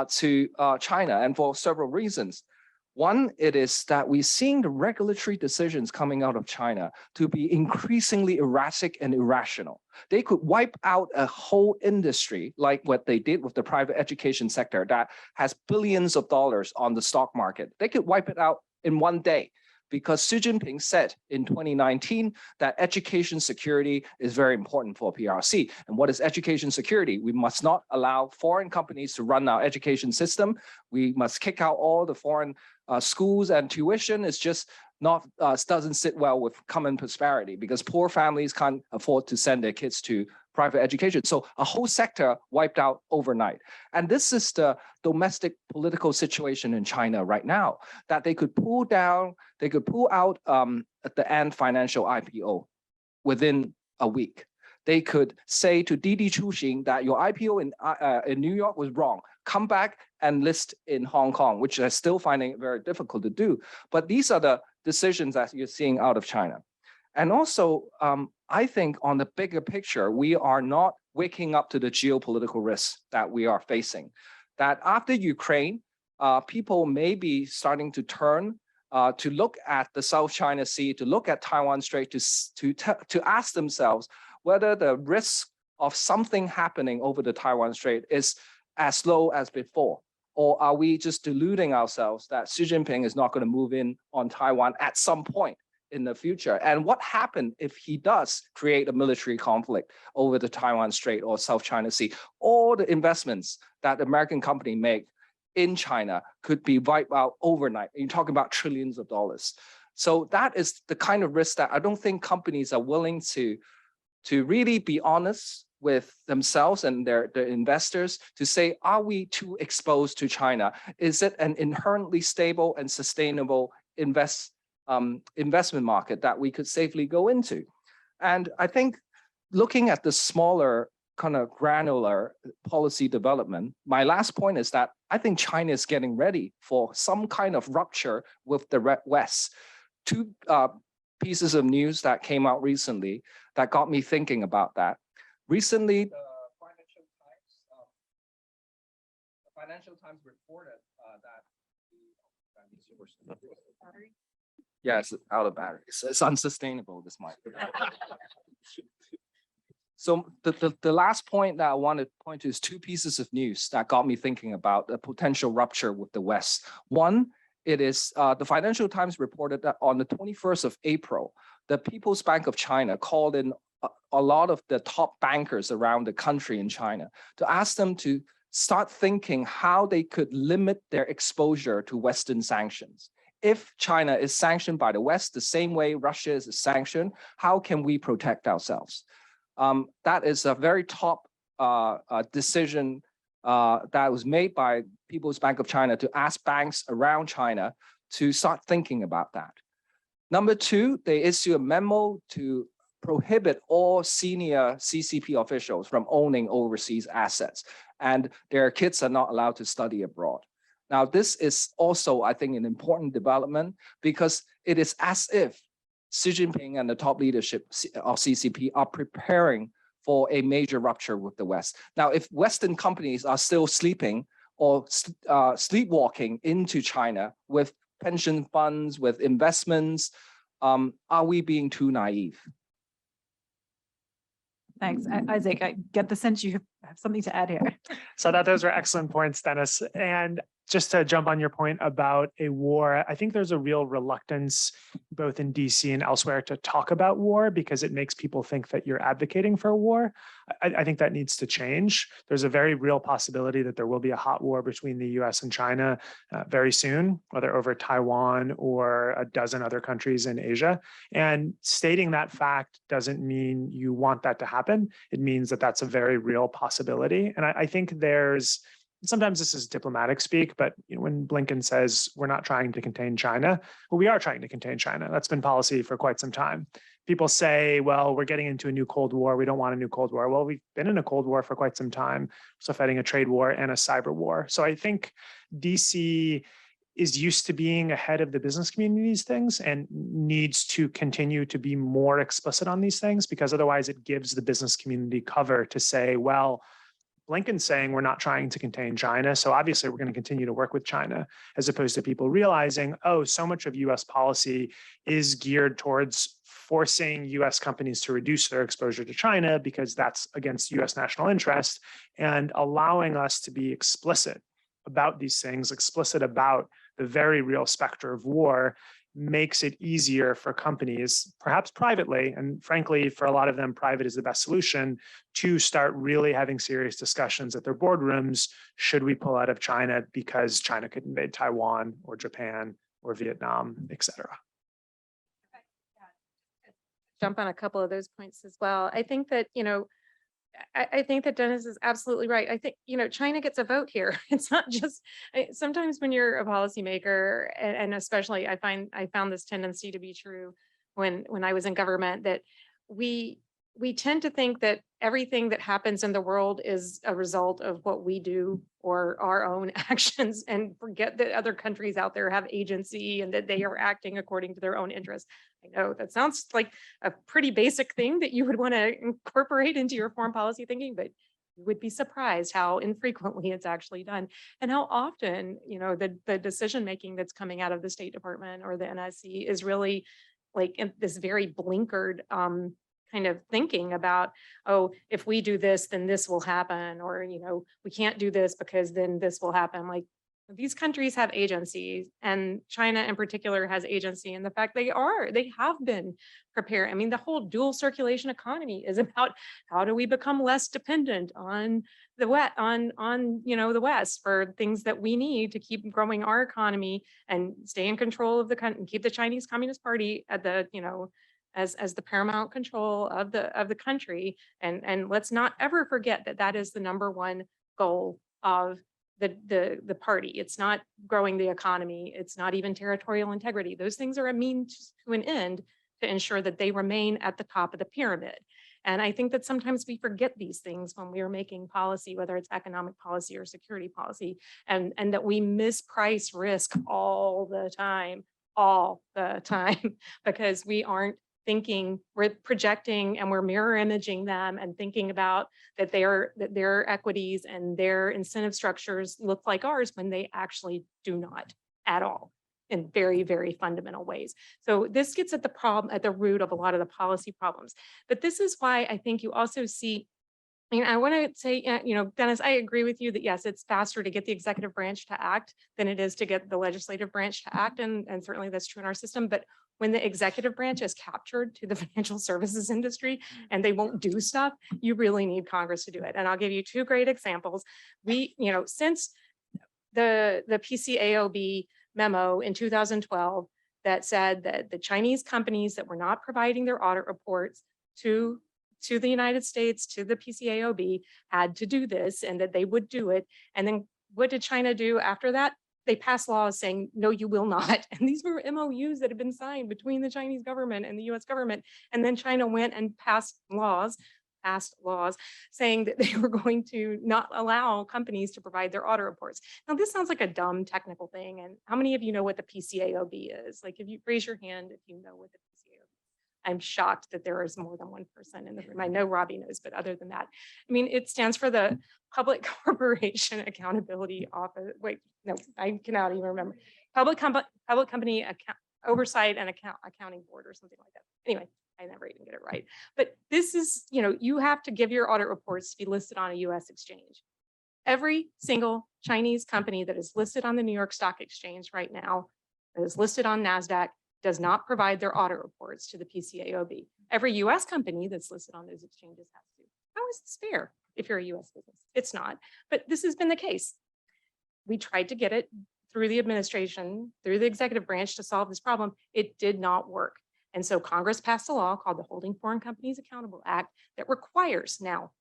Speaker 3: to China, and for several reasons. One, it is that we're seeing the regulatory decisions coming out of China to be increasingly erratic and irrational. They could wipe out a whole industry like what they did with the private education sector that has billions of dollars on the stock market. They could wipe it out in one day, because Xi Jinping said in 2019 that education security is very important for PRC. And what is education security? We must not allow foreign companies to run our education system. We must kick out all the foreign schools, and tuition is just not doesn't sit well with common prosperity, because poor families can't afford to send their kids to private education. So a whole sector wiped out overnight. And this is the domestic political situation in China right now, that they could pull out at the Ant Financial IPO within a week. They could say to Didi Chuxing that your IPO in New York was wrong. Come back and list in Hong Kong, which they're still finding it very difficult to do. But these are the decisions that you're seeing out of China. And also, I think on the bigger picture, we are not waking up to the geopolitical risks that we are facing. That after Ukraine, people may be starting to turn to look at the South China Sea, to look at Taiwan Strait, to ask themselves whether the risk of something happening over the Taiwan Strait is as low as before, or are we just deluding ourselves that Xi Jinping is not going to move in on Taiwan at some point in the future? And what happens if he does create a military conflict over the Taiwan Strait or South China Sea? All the investments that American company make in China could be wiped out overnight. You're talking about trillions of dollars. So that is the kind of risk that I don't think companies are willing to really be honest with themselves and their investors to say, are we too exposed to China? Is it an inherently stable and sustainable investment market that we could safely go into? And I think looking at the smaller kind of granular policy development, my last point is that I think China is getting ready for some kind of rupture with the West. Two pieces of news that came out recently that got me thinking about that. Recently, the Financial Times reported that yes, out of battery. It's unsustainable, this mic. So the last point that I want to point to is two pieces of news that got me thinking about a potential rupture with the West. One, it is the Financial Times reported that on the 21st of April, the People's Bank of China called in a lot of the top bankers around the country in China to ask them to start thinking how they could limit their exposure to Western sanctions. If China is sanctioned by the West the same way Russia is sanctioned, how can we protect ourselves? That is a very top decision that was made by People's Bank of China to ask banks around China to start thinking about that. Number two, they issue a memo to prohibit all senior CCP officials from owning overseas assets, and their kids are not allowed to study abroad. Now, this is also, I think, an important development because it is as if Xi Jinping and the top leadership of CCP are preparing for a major rupture with the West. Now, if Western companies are still sleeping or sleepwalking into China with pension funds, with investments, are we being too naive?
Speaker 1: Thanks, Isaac. I get the sense you have something to add here.
Speaker 5: So those are excellent points, Dennis. And just to jump on your point about a war, I think there's a real reluctance both in DC and elsewhere to talk about war because it makes people think that you're advocating for a war. I think that needs to change. There's a very real possibility that there will be a hot war between the US and China very soon, whether over Taiwan or a dozen other countries in Asia. And stating that fact doesn't mean you want that to happen. It means that that's a very real possibility. And I think sometimes this is diplomatic speak, but when Blinken says we're not trying to contain China, well, we are trying to contain China. That's been policy for quite some time. People say, well, we're getting into a new Cold War. We don't want a new Cold War. Well, we've been in a Cold War for quite some time. So fighting a trade war and a cyber war. So I think DC is used to being ahead of the business community these things and needs to continue to be more explicit on these things because otherwise it gives the business community cover to say, well, Blinken's saying we're not trying to contain China. So obviously we're going to continue to work with China, as opposed to people realizing, oh, so much of US policy is geared towards forcing US companies to reduce their exposure to China because that's against US national interest, and allowing us to be explicit about these things, explicit about the very real specter of war, makes it easier for companies, perhaps privately, and frankly, for a lot of them, private is the best solution, to start really having serious discussions at their boardrooms. Should we pull out of China because China could invade Taiwan or Japan or Vietnam, et cetera?
Speaker 4: Jump on a couple of those points as well. I think that, I think that Dennis is absolutely right. I think, China gets a vote here. It's not just, sometimes when you're a policymaker, and especially I found this tendency to be true when I was in government, that we tend to think that everything that happens in the world is a result of what we do or our own actions, and forget that other countries out there have agency and that they are acting according to their own interests. I know that sounds like a pretty basic thing that you would want to incorporate into your foreign policy thinking, but you would be surprised how infrequently it's actually done, and how often, the decision making that's coming out of the State Department or the NSC is really like in this very blinkered kind of thinking about, oh, if we do this, then this will happen, or, we can't do this because then this will happen. Like, these countries have agencies, and China in particular has agency. And the fact they have been prepared. I mean, the whole dual circulation economy is about how do we become less dependent on the the West for things that we need to keep growing our economy and stay in control of the country and keep the Chinese Communist Party at the, as the paramount control of the country. And let's not ever forget that that is the number one goal of the party. It's not growing the economy. It's not even territorial integrity. Those things are a means to an end to ensure that they remain at the top of the pyramid. And I think that sometimes we forget these things when we are making policy, whether it's economic policy or security policy, and that we misprice risk all the time, because we aren't thinking, we're projecting and we're mirror imaging them and thinking about that their equities and their incentive structures look like ours when they actually do not at all, in very, very fundamental ways. So this gets at the problem, at the root of a lot of the policy problems. But this is why I think you also see, I want to say, Dennis, I agree with you that yes, it's faster to get the executive branch to act than it is to get the legislative branch to act. And certainly that's true in our system. But when the executive branch is captured to the financial services industry and they won't do stuff, you really need Congress to do it. And I'll give you two great examples. Since the PCAOB memo in 2012 that said that the Chinese companies that were not providing their audit reports to the United States, to the PCAOB, had to do this and that they would do it. And then what did China do after that? They passed laws saying, no, you will not. And these were MOUs that had been signed between the Chinese government and the US government. And then China went and passed laws saying that they were going to not allow companies to provide their audit reports. Now, this sounds like a dumb technical thing. And how many of you know what the PCAOB is? Like, if you raise your hand, if you know what the PCAOB is. I'm shocked that there is more than one person in the room. I know Robbie knows, but other than that, it stands for the Public Corporation Accountability Office. Wait, no, I cannot even remember. Public Company Oversight and Accounting Board or something like that. Anyway, I never even get it right. But this is, you have to give your audit reports to be listed on a US exchange. Every single Chinese company that is listed on the New York Stock Exchange right now, that is listed on NASDAQ, does not provide their audit reports to the PCAOB. Every US company that's listed on those exchanges has to. How is this fair if you're a US business? It's not, but this has been the case. We tried to get it through the administration, through the executive branch to solve this problem. It did not work. And so Congress passed a law called the Holding Foreign Companies Accountable Act that requires now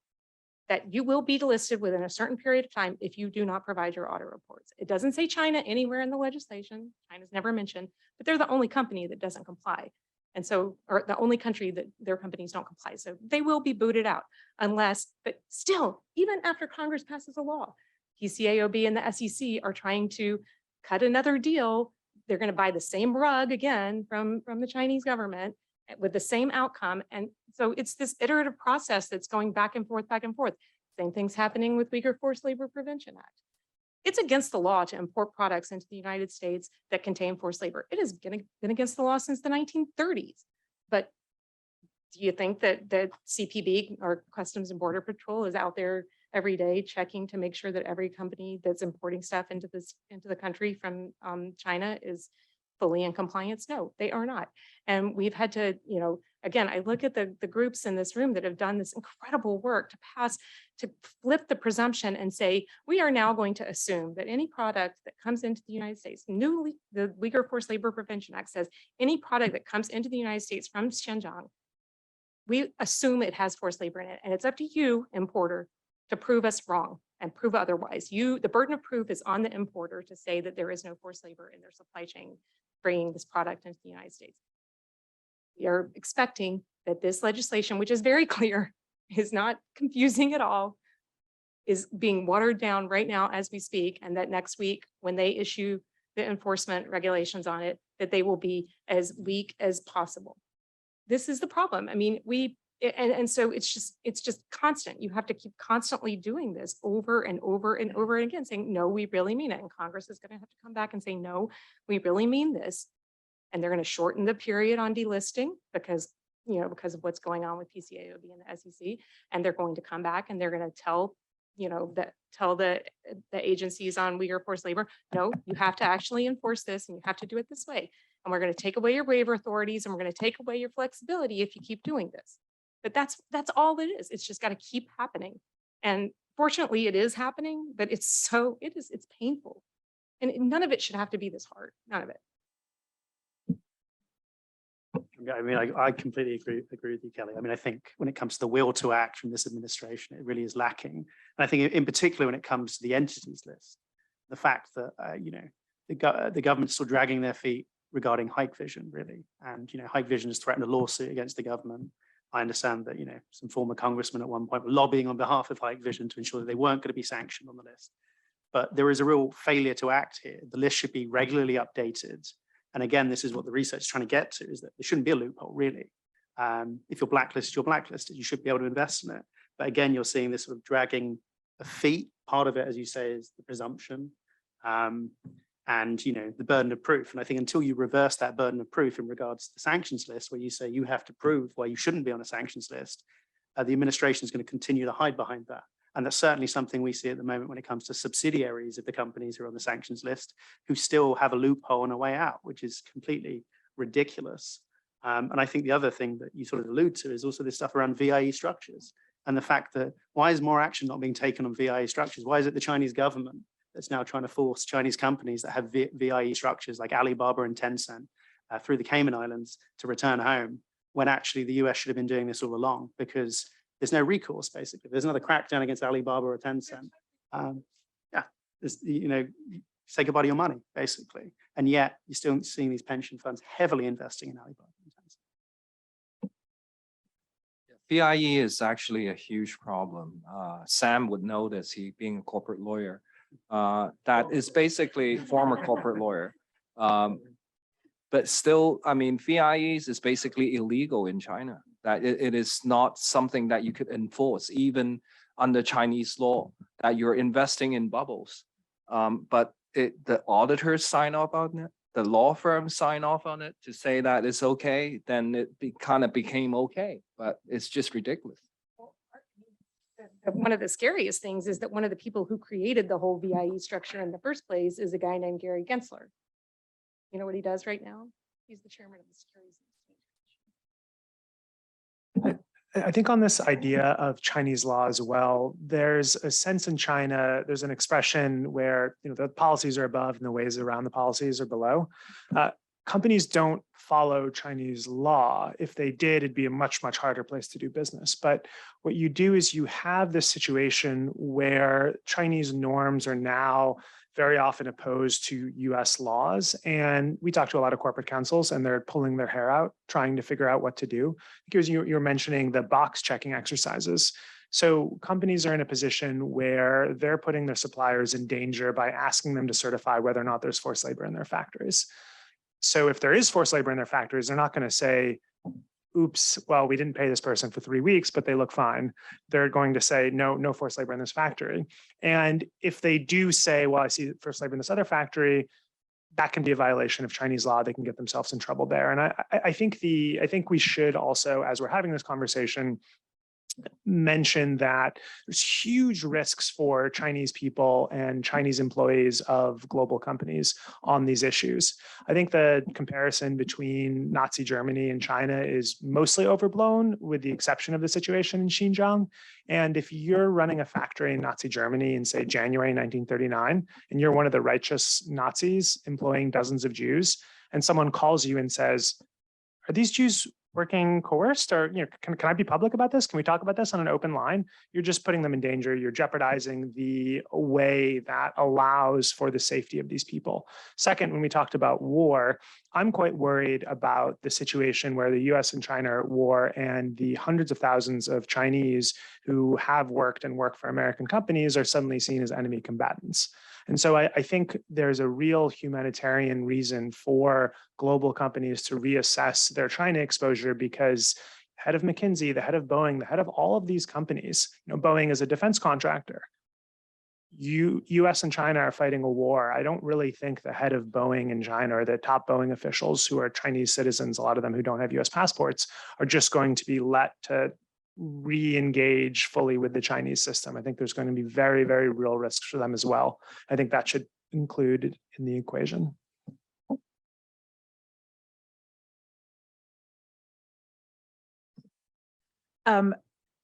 Speaker 4: that you will be delisted within a certain period of time if you do not provide your audit reports. It doesn't say China anywhere in the legislation. China's never mentioned, but they're the only company that doesn't comply. And so, or the only country that their companies don't comply. So they will be booted out unless, but still, even after Congress passes a law, PCAOB and the SEC are trying to cut another deal. They're going to buy the same rug again from the Chinese government with the same outcome. And so it's this iterative process that's going back and forth, Same thing's happening with Uyghur Forced Labor Prevention Act. It's against the law to import products into the United States that contain forced labor. It has been against the law since the 1930s. But do you think that CPB or Customs and Border Patrol is out there every day checking to make sure that every company that's importing stuff into the country from China is fully in compliance? No, they are not. And we've had to, again, I look at the groups in this room that have done this incredible work to flip the presumption and say, we are now going to assume that any product that comes into the United States, the Uyghur Forced Labor Prevention Act says, any product that comes into the United States from Xinjiang, we assume it has forced labor in it. And it's up to you, importer, to prove us wrong and prove otherwise. The burden of proof is on the importer to say that there is no forced labor in their supply chain bringing this product into the United States. We are expecting that this legislation, which is very clear, is not confusing at all, is being watered down right now as we speak, and that next week, when they issue the enforcement regulations on it, that they will be as weak as possible. This is the problem. I mean, and so it's just constant. You have to keep constantly doing this over and over and over again, saying, no, we really mean it. And Congress is going to have to come back and say, no, we really mean this. And they're going to shorten the period on delisting because of what's going on with PCAOB and the SEC. And they're going to come back and they're going to tell the agencies on Uyghur forced labor, no, you have to actually enforce this and you have to do it this way. And we're going to take away your waiver authorities and we're going to take away your flexibility if you keep doing this. But that's all it is. It's just got to keep happening. And fortunately it is happening, but it's painful. And none of it should have to be this hard. None of it.
Speaker 2: I mean, I completely agree with you, Kelly. I mean, I think when it comes to the will to act from this administration, it really is lacking. And I think in particular, when it comes to the entities list, the fact that, the government's still dragging their feet regarding Hikvision, really. And, Hikvision has threatened a lawsuit against the government. I understand that, some former congressmen at one point were lobbying on behalf of Hikvision to ensure that they weren't going to be sanctioned on the list. But there is a real failure to act here. The list should be regularly updated. And again, this is what the research is trying to get to, is that there shouldn't be a loophole, really. If you're blacklisted, you're blacklisted. You should be able to invest in it. But again, you're seeing this sort of dragging of feet. Part of it, as you say, is the presumption and, the burden of proof. And I think until you reverse that burden of proof in regards to the sanctions list, where you say you have to prove why you shouldn't be on a sanctions list, the administration is going to continue to hide behind that. And that's certainly something we see at the moment when it comes to subsidiaries of the companies who are on the sanctions list, who still have a loophole and a way out, which is completely ridiculous. And I think the other thing that you sort of allude to is also this stuff around VIE structures and the fact that why is more action not being taken on VIE structures? Why is it the Chinese government that's now trying to force Chinese companies that have VIE structures like Alibaba and Tencent through the Cayman Islands to return home, when actually the US should have been doing this all along, because there's no recourse, basically. There's another crackdown against Alibaba or Tencent. Say goodbye to your money, basically. And yet you're still seeing these pension funds heavily investing in Alibaba and Tencent.
Speaker 3: VIE is actually a huge problem. Sam would know this, he being a corporate lawyer. That is basically former corporate lawyer. But still, I mean, VIEs is basically illegal in China. That it is not something that you could enforce, even under Chinese law, that you're investing in bubbles. But the auditors sign off on it, the law firms sign off on it to say that it's okay, then it kind of became okay, but it's just ridiculous.
Speaker 4: One of the scariest things is that one of the people who created the whole VIE structure in the first place is a guy named Gary Gensler. You know what he does right now? He's the chairman of the Securities and Exchange Commission.
Speaker 5: I think on this idea of Chinese law as well, there's a sense in China, there's an expression where the policies are above and the ways around the policies are below. Companies don't follow Chinese law. If they did, it'd be a much, much harder place to do business. But what you do is you have this situation where Chinese norms are now very often opposed to US laws. And we talk to a lot of corporate counsels and they're pulling their hair out, trying to figure out what to do. Because you're mentioning the box checking exercises. So companies are in a position where they're putting their suppliers in danger by asking them to certify whether or not there's forced labor in their factories. So if there is forced labor in their factories, they're not going to say, oops, well, we didn't pay this person for 3 weeks, but they look fine, they're going to say, no forced labor in this factory. And if they do say, well, I see forced labor in this other factory, that can be a violation of Chinese law. They can get themselves in trouble there. And I think we should also, as we're having this conversation, mention that there's huge risks for Chinese people and Chinese employees of global companies on these issues. I think the comparison between Nazi Germany and China is mostly overblown, with the exception of the situation in Xinjiang. And if you're running a factory in Nazi Germany in, say, January 1939, and you're one of the righteous Nazis employing dozens of Jews, and someone calls you and says, are these Jews working coerced, or can I be public about this? Can we talk about this on an open line? You're just putting them in danger. You're jeopardizing the way that allows for the safety of these people. Second, when we talked about war, I'm quite worried about the situation where the US and China are at war, and the hundreds of thousands of Chinese who have worked and work for American companies are suddenly seen as enemy combatants. And so I think there's a real humanitarian reason for global companies to reassess their China exposure, because head of McKinsey, the head of Boeing, the head of all of these companies, Boeing is a defense contractor. US and China are fighting a war. I don't really think the head of Boeing in China, or the top Boeing officials who are Chinese citizens, a lot of them who don't have US passports, are just going to be let to re-engage fully with the Chinese system. I think there's going to be very, very real risks for them as well. I think that should include in the equation.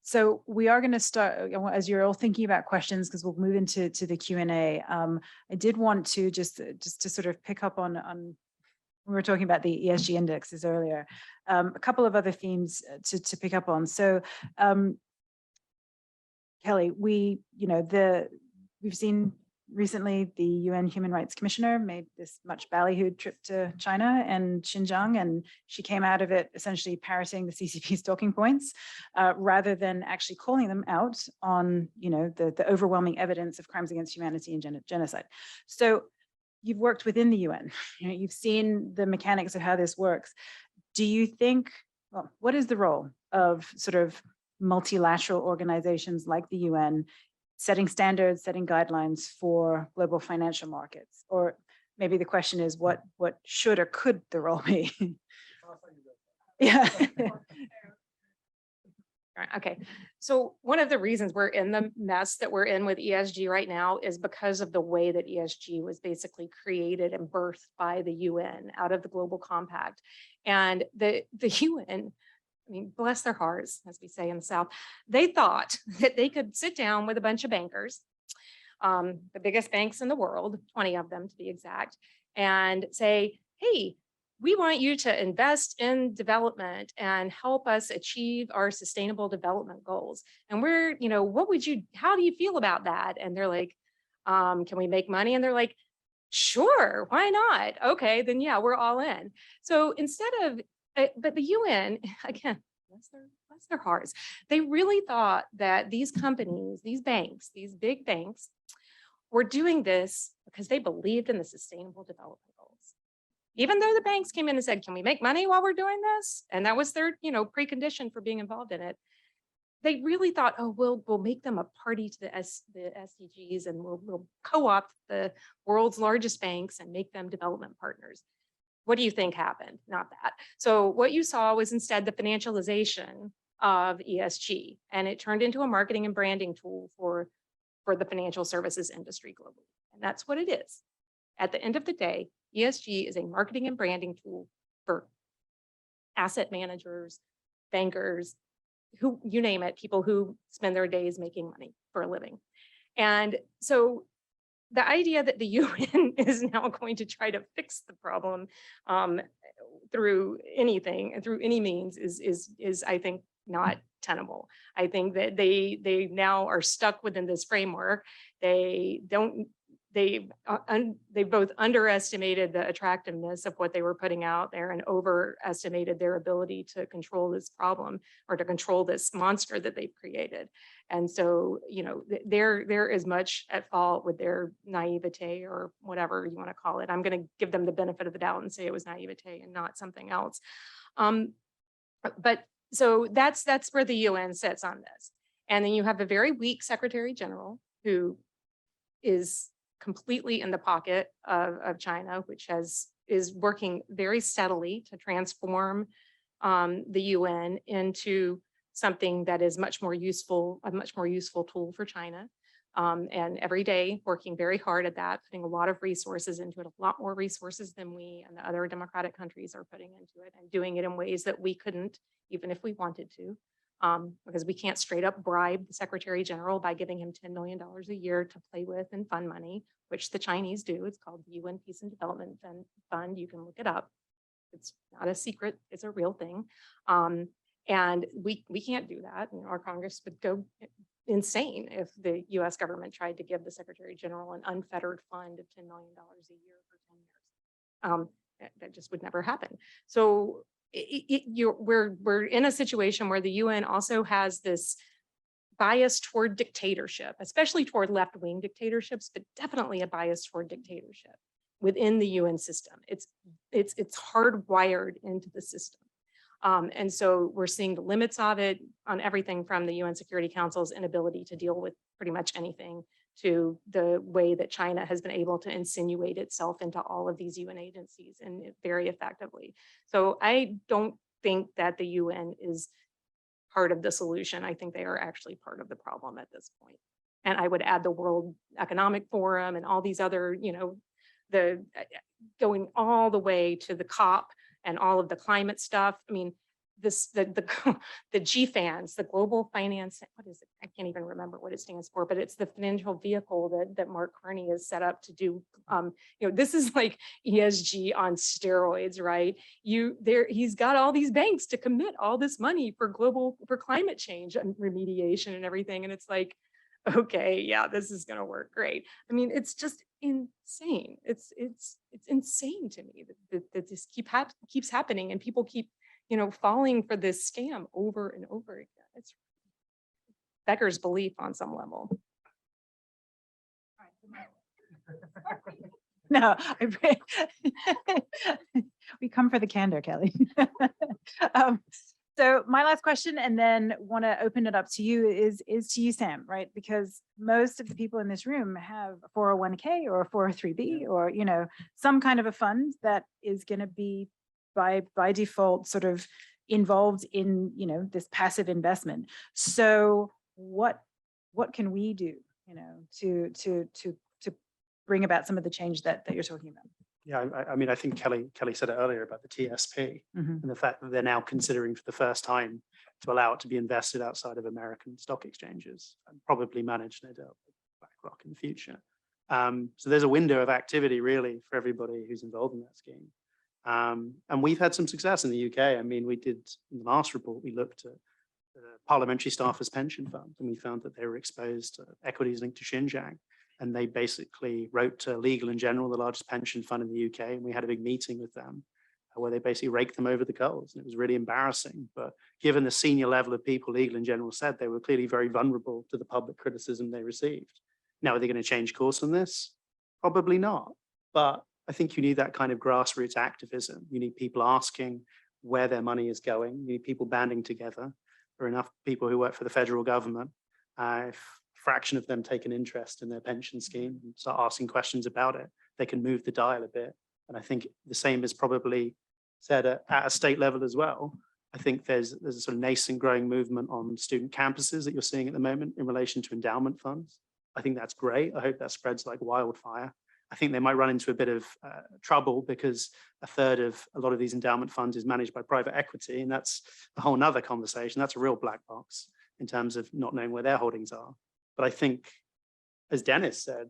Speaker 1: So we are going to start, as you're all thinking about questions, because we'll move into the Q&A. I did want to just to sort of pick up on we were talking about the ESG indexes earlier, a couple of other themes to pick up on. So, Kelly, we've seen recently the UN Human Rights Commissioner made this much ballyhooed trip to China and Xinjiang, and she came out of it essentially parroting the CCP's talking points, rather than actually calling them out on, the overwhelming evidence of crimes against humanity and genocide. So, you've worked within the UN, you've seen the mechanics of how this works. Do you think, well, what is the role of sort of multilateral organizations like the UN setting standards, setting guidelines for global financial markets? Or maybe the question is, what should or could the role be? Yeah.
Speaker 4: Okay, so one of the reasons we're in the mess that we're in with ESG right now is because of the way that ESG was basically created and birthed by the UN out of the Global Compact. And the UN, I mean, bless their hearts, as we say in the South, they thought that they could sit down with a bunch of bankers, the biggest banks in the world, 20 of them to be exact, and say, hey, we want you to invest in development and help us achieve our sustainable development goals. And we're, how do you feel about that? And they're like, can we make money? And they're like, sure, why not? Okay, then yeah, we're all in. So instead of, but the UN, again, bless their hearts, they really thought that these companies, these banks, these big banks were doing this because they believed in the sustainable development goals. Even though the banks came in and said, can we make money while we're doing this? And that was their, precondition for being involved in it. They really thought, oh, we'll make them a party to the SDGs, and we'll co-opt the world's largest banks and make them development partners. What do you think happened? Not that. So what you saw was instead the financialization of ESG, and it turned into a marketing and branding tool for the financial services industry globally. And that's what it is. At the end of the day, ESG is a marketing and branding tool for asset managers, bankers, who, you name it, people who spend their days making money for a living. And so the idea that the UN is now going to try to fix the problem through anything and through any means is I think not tenable. I think that they now are stuck within this framework. They both underestimated the attractiveness of what they were putting out there and overestimated their ability to control this problem or to control this monster that they've created. And so, they're as much at fault with their naivete or whatever you want to call it. I'm going to give them the benefit of the doubt and say it was naivete and not something else. But so that's where the UN sits on this. And then you have a very weak Secretary General who is completely in the pocket of China, which is working very steadily to transform the UN into something that is much more useful, a much more useful tool for China. And every day working very hard at that, putting a lot of resources into it, a lot more resources than we and the other democratic countries are putting into it, and doing it in ways that we couldn't, even if we wanted to, because we can't straight up bribe the Secretary General by giving him $10 million a year to play with and fund money, which the Chinese do. It's called the UN Peace and Development Fund. You can look it up. It's not a secret, it's a real thing. And we can't do that. You know, our Congress would go insane if the US government tried to give the Secretary General an unfettered fund of $10 million a year for 10 years. That just would never happen. So we're in a situation where the UN also has this bias toward dictatorship, especially toward left-wing dictatorships, but definitely a bias toward dictatorship within the UN system. It's hardwired into the system. And so we're seeing the limits of it on everything from the UN Security Council's inability to deal with pretty much anything to the way that China has been able to insinuate itself into all of these UN agencies and very effectively. So I don't think that the UN is part of the solution. I think they are actually part of the problem at this point. And I would add the World Economic Forum and all these other, you know, the going all the way to the COP and all of the climate stuff. I mean, the GFANS, the Global Finance, what is it? I can't even remember what it stands for, but it's the financial vehicle that Mark Carney has set up to do. You know, this is like ESG on steroids, right? He's got all these banks to commit all this money for climate change and remediation and everything. And it's like, okay, yeah, this is gonna work great. I mean, it's just insane. It's insane to me that this keeps happening, and people keep, you know, falling for this scam over and over again. It's beggars belief on some level.
Speaker 1: No, we come for the candor, Kelly. So my last question, and then want to open it up to you, is to you, Sam, right? Because most of the people in this room have a 401k or a 403b, or, you know, some kind of a fund that is going to be by default sort of involved in, you know, this passive investment. So what can we do, you know, to bring about some of the change that you're talking about?
Speaker 2: Yeah, I mean, I think Kelly said it earlier about the TSP and the fact that they're now considering for the first time to allow it to be invested outside of American stock exchanges and probably managed, no doubt, by BlackRock in the future. So there's a window of activity really for everybody who's involved in that scheme. And we've had some success in the UK. I mean, we did in the last report, we looked at the Parliamentary Staffers Pension Fund, and we found that they were exposed to equities linked to Xinjiang. And they basically wrote to Legal & General, the largest pension fund in the UK, and we had a big meeting with them where they basically raked them over the coals. And it was really embarrassing. But given the senior level of people Legal & General said, they were clearly very vulnerable to the public criticism they received. Now, are they going to change course on this? Probably not. But I think you need that kind of grassroots activism. You need people asking where their money is going. You need people banding together. There are enough people who work for the federal government. If fraction of them take an interest in their pension scheme and start asking questions about it, they can move the dial a bit. And I think the same is probably said at a state level as well. I think there's a sort of nascent growing movement on student campuses that you're seeing at the moment in relation to endowment funds. I think that's great. I hope that spreads like wildfire. I think they might run into a bit of trouble because a third of a lot of these endowment funds is managed by private equity. And that's a whole nother conversation. That's a real black box in terms of not knowing where their holdings are. But I think, as Dennis said,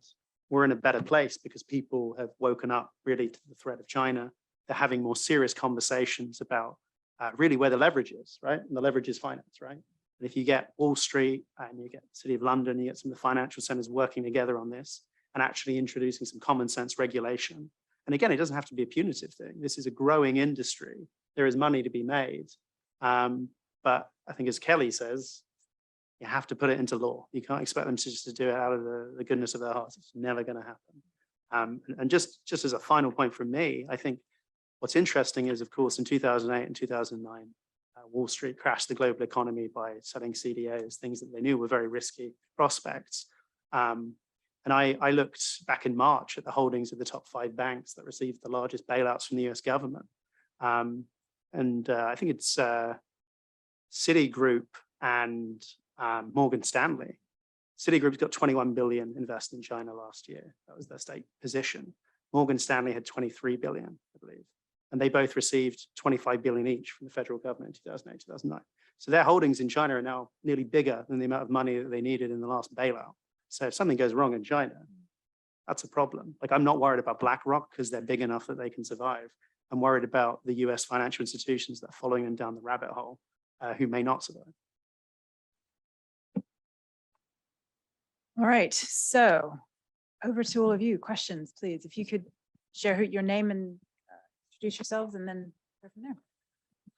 Speaker 2: we're in a better place because people have woken up really to the threat of China. They're having more serious conversations about really where the leverage is, right? And the leverage is finance, right? And if you get Wall Street and you get the City of London, you get some of the financial centers working together on this and actually introducing some common sense regulation. And again, it doesn't have to be a punitive thing. This is a growing industry. There is money to be made. But I think, as Kelly says, you have to put it into law. You can't expect them to just do it out of the goodness of their hearts. It's never going to happen. And just as a final point from me, I think what's interesting is, of course, in 2008 and 2009, Wall Street crashed the global economy by selling CDOs, things that they knew were very risky prospects. And I looked back in March at the holdings of the top 5 banks that received the largest bailouts from the US government. I think it's Citigroup and Morgan Stanley. Citigroup's got 21 billion invested in China last year. That was their state position. Morgan Stanley had 23 billion, I believe. And they both received 25 billion each from the federal government in 2008, 2009. So their holdings in China are now nearly bigger than the amount of money that they needed in the last bailout. So if something goes wrong in China, that's a problem. Like, I'm not worried about BlackRock because they're big enough that they can survive. I'm worried about the US financial institutions that are following them down the rabbit hole who may not survive.
Speaker 1: All right, so over to all of you. Questions, please. If you could share your name and introduce yourselves, and then go from there.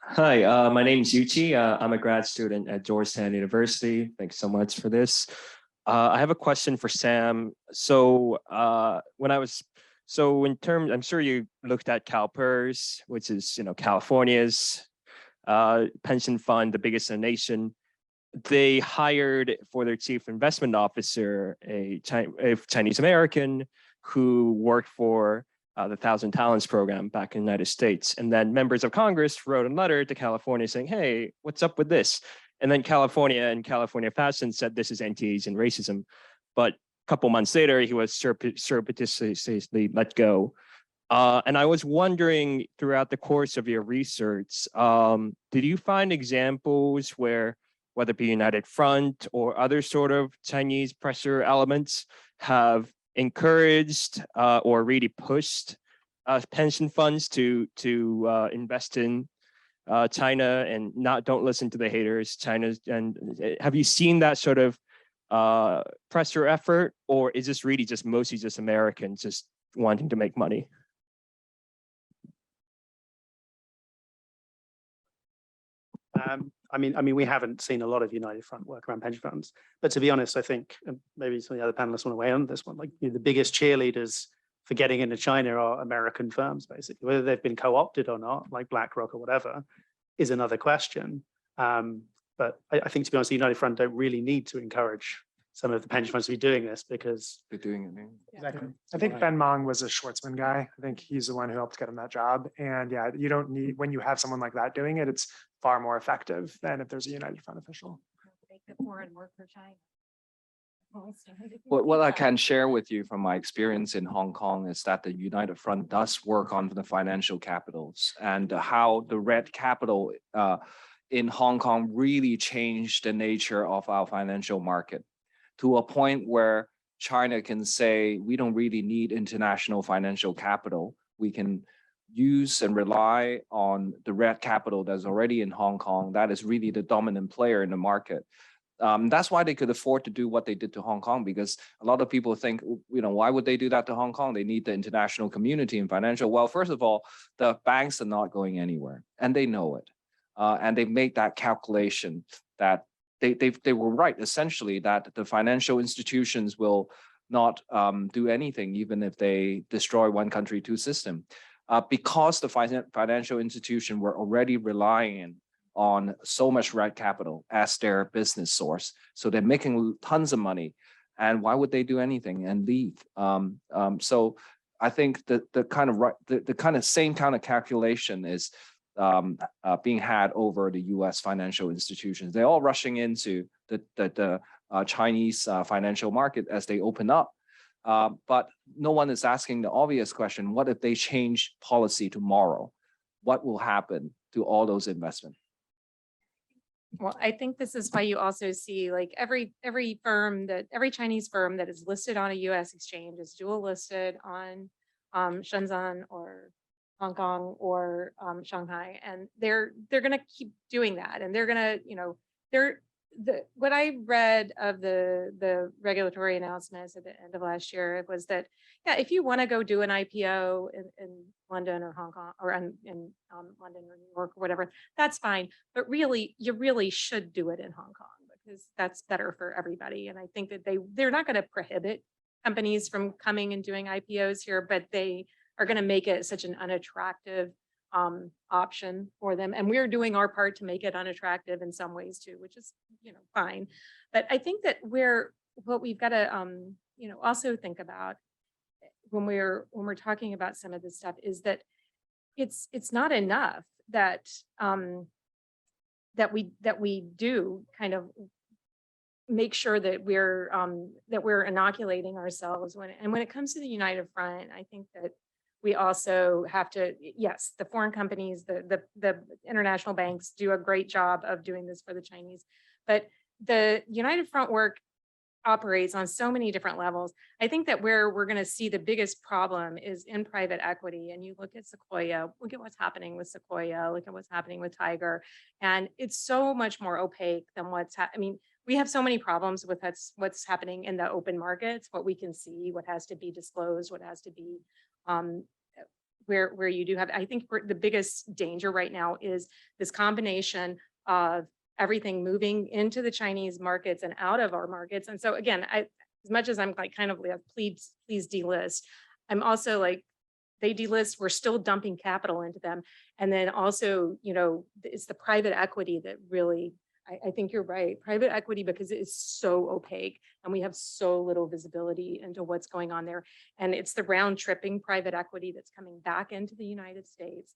Speaker 6: Hi, my name is Yuchi. I'm a grad student at Georgetown University. Thanks so much for this. I have a question for Sam. So I'm sure you looked at CalPERS, which is, California's pension fund, the biggest in the nation. They hired for their chief investment officer a Chinese American who worked for the 1,000 Talents program back in the United States. And then members of Congress wrote a letter to California saying, hey, what's up with this? And then California and California Fashion said this is anti-Asian racism. But a couple months later, he was surreptitiously let go. And I was wondering, throughout the course of your research, did you find examples where, whether it be United Front or other sort of Chinese pressure elements, have encouraged or really pushed pension funds to invest in China and don't listen to the haters, China? And have you seen that sort of pressure effort, or is this really just mostly just Americans just wanting to make money?
Speaker 2: I mean, we haven't seen a lot of United Front work around pension funds, but to be honest, I think, and maybe some of the other panelists want to weigh on this one, like, the biggest cheerleaders for getting into China are American firms, basically. Whether they've been co-opted or not, like BlackRock or whatever, is another question. But I think, to be honest, the United Front don't really need to encourage some of the pension funds to be doing this, because
Speaker 3: They're doing it now.
Speaker 5: Exactly. I think Ben Mong was a Schwartzman guy. I think he's the one who helped get him that job. And yeah, you don't need, when you have someone like that doing it, it's far more effective than if there's a United Front official.
Speaker 4: Make the foreign work for China.
Speaker 3: What I can share with you from my experience in Hong Kong is that the United Front does work on the financial capitals, and how the red capital in Hong Kong really changed the nature of our financial market to a point where China can say, we don't really need international financial capital. We can use and rely on the red capital that's already in Hong Kong. That is really the dominant player in the market. That's why they could afford to do what they did to Hong Kong, because a lot of people think, why would they do that to Hong Kong? They need the international community and financial. Well, first of all, the banks are not going anywhere, and they know it. And they made that calculation that they were right, essentially, that the financial institutions will not do anything, even if they destroy one country, two system, because the financial institution were already relying on so much red capital as their business source. So they're making tons of money. And why would they do anything and leave? So I think that the kind of same kind of calculation is being had over the US financial institutions. They're all rushing into the Chinese financial market as they open up. But no one is asking the obvious question: what if they change policy tomorrow? What will happen to all those investments?
Speaker 4: Well, I think this is why you also see, like, every Chinese firm that is listed on a US exchange is dual listed on Shenzhen or Hong Kong or Shanghai, and they're going to keep doing that, and they're going to, what I read of the regulatory announcements at the end of last year was that, yeah, if you want to go do an IPO in London or Hong Kong, or in London or New York or whatever, that's fine. But really, you really should do it in Hong Kong, because that's better for everybody. And I think that they're not going to prohibit companies from coming and doing IPOs here, but they are going to make it such an unattractive option for them. And we're doing our part to make it unattractive in some ways too, which is, fine. But I think that what we've got to, also think about when we're talking about some of this stuff is that it's not enough that that we do kind of make sure that we're inoculating ourselves when it comes to the United Front. I think that we also have to, yes, the foreign companies, the international banks do a great job of doing this for the Chinese, but the United Front work operates on so many different levels. I think that where we're going to see the biggest problem is in private equity. And you look at Sequoia, look at what's happening with Sequoia, look at what's happening with Tiger. And it's so much more opaque than we have so many problems with what's happening in the open markets, what we can see, what has to be disclosed, what has to be where you do have. I think the biggest danger right now is this combination of everything moving into the Chinese markets and out of our markets. And so again, as much as I'm like kind of like, please delist, I'm also like, they delist, we're still dumping capital into them. And then also, it's the private equity that really, I think you're right, private equity, because it is so opaque and we have so little visibility into what's going on there. And it's the round tripping private equity that's coming back into the United States.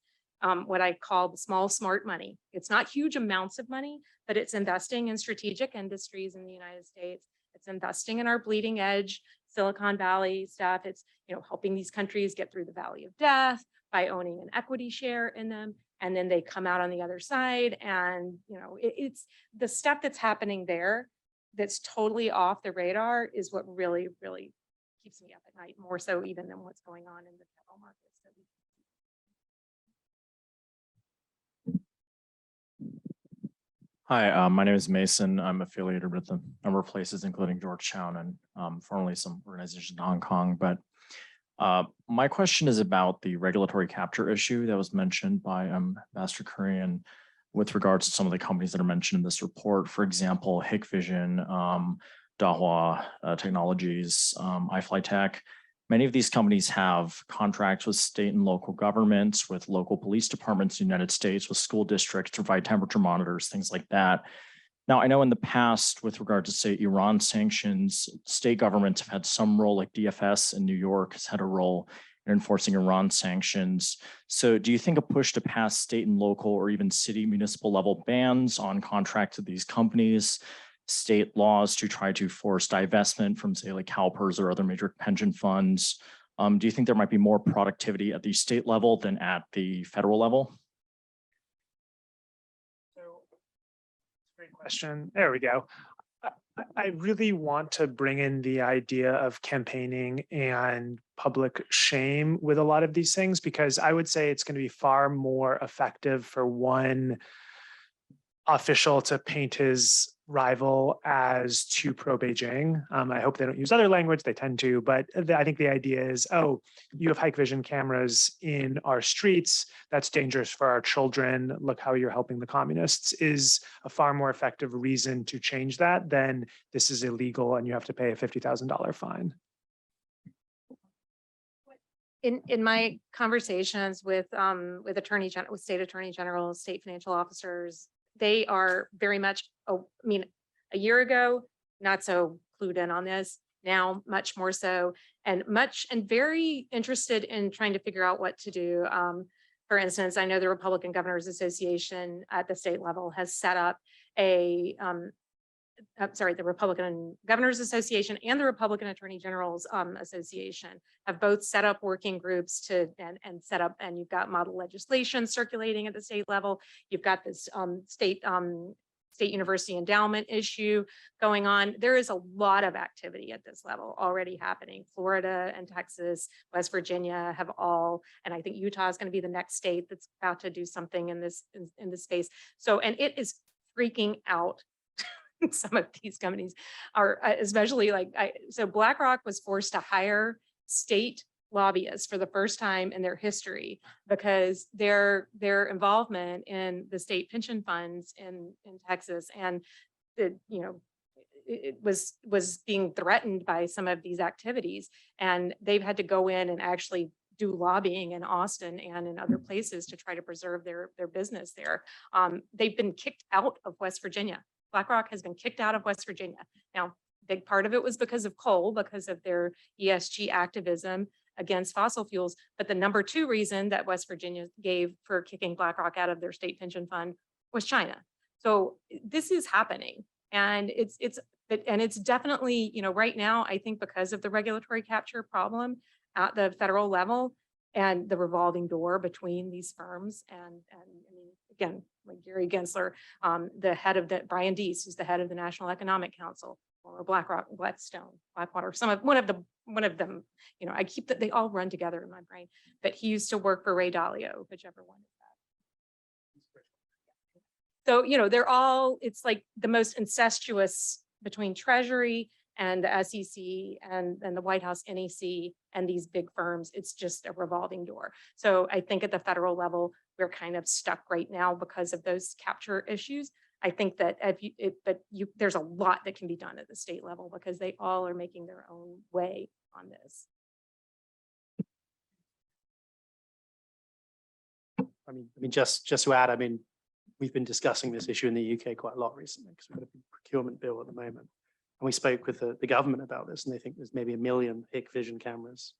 Speaker 4: What I call the small, smart money. It's not huge amounts of money, but it's investing in strategic industries in the United States. It's investing in our bleeding edge Silicon Valley stuff. It's, helping these countries get through the valley of death by owning an equity share in them. And then they come out on the other side. And, it's the stuff that's happening there that's totally off the radar is what really, really keeps me up at night, more so even than what's going on in the capital markets.
Speaker 7: Hi, my name is Mason. I'm affiliated with a number of places, including Georgetown and formerly some organizations in Hong Kong. But my question is about the regulatory capture issue that was mentioned by Ambassador Korean with regards to some of the companies that are mentioned in this report. For example, Hikvision, Dahua Technologies, iFlyTech. Many of these companies have contracts with state and local governments, with local police departments in the United States, with school districts to provide temperature monitors, things like that. Now, I know in the past, with regard to, say, Iran sanctions, state governments have had some role, like DFS in New York has had a role in enforcing Iran sanctions. So do you think a push to pass state and local or even city municipal level bans on contracts with these companies, state laws to try to force divestment from, say, like CalPERS or other major pension funds, do you think there might be more productivity at the state level than at the federal level?
Speaker 5: So, great question. There we go. I really want to bring in the idea of campaigning and public shame with a lot of these things, because I would say it's going to be far more effective for one official to paint his rival as too pro-Beijing. I hope they don't use other language, they tend to, but I think the idea is, oh, you have Hikvision cameras in our streets, that's dangerous for our children, look how you're helping the communists, is a far more effective reason to change that than this is illegal and you have to pay a $50,000 fine.
Speaker 4: In my conversations with attorney general, with state attorney generals, state financial officers, they are very much, a year ago, not so clued in on this, now much more so, and very interested in trying to figure out what to do. For instance, I know the Republican Governors Association at the state level has set up the Republican Governors Association and the Republican Attorney Generals Association have both set up working groups and set up, and you've got model legislation circulating at the state level. You've got this state university endowment issue going on. There is a lot of activity at this level already happening. Florida and Texas, West Virginia have all, and I think Utah is going to be the next state that's about to do something in this space. So, and it is freaking out. Some of these companies are especially so BlackRock was forced to hire state lobbyists for the first time in their history because their involvement in the state pension funds in Texas and it was being threatened by some of these activities, and they've had to go in and actually do lobbying in Austin and in other places to try to preserve their business there. They've been kicked out of West Virginia. BlackRock has been kicked out of West Virginia. Now, big part of it was because of coal, because of their ESG activism against fossil fuels. But the number 2 reason that West Virginia gave for kicking BlackRock out of their state pension fund was China. So this is happening, and it's definitely, you know, right now, I think because of the regulatory capture problem at the federal level and the revolving door between these firms and I mean, again, like Gary Gensler, the head of Brian Deese, who's the head of the National Economic Council, or BlackRock, Blackstone, Blackwater, one of them, you know, I keep that, they all run together in my brain, but he used to work for Ray Dalio, whichever one is that. So, you know, they're all, it's like the most incestuous between Treasury and the SEC and the White House NEC and these big firms. It's just a revolving door. So I think at the federal level, we're kind of stuck right now because of those capture issues. I think that there's a lot that can be done at the state level because they all are making their own way on this.
Speaker 2: I mean, just to add, I mean, we've been discussing this issue in the UK quite a lot recently because we've got a procurement bill at the moment. And we spoke with the government about this, and they think there's maybe 1 million Hikvision cameras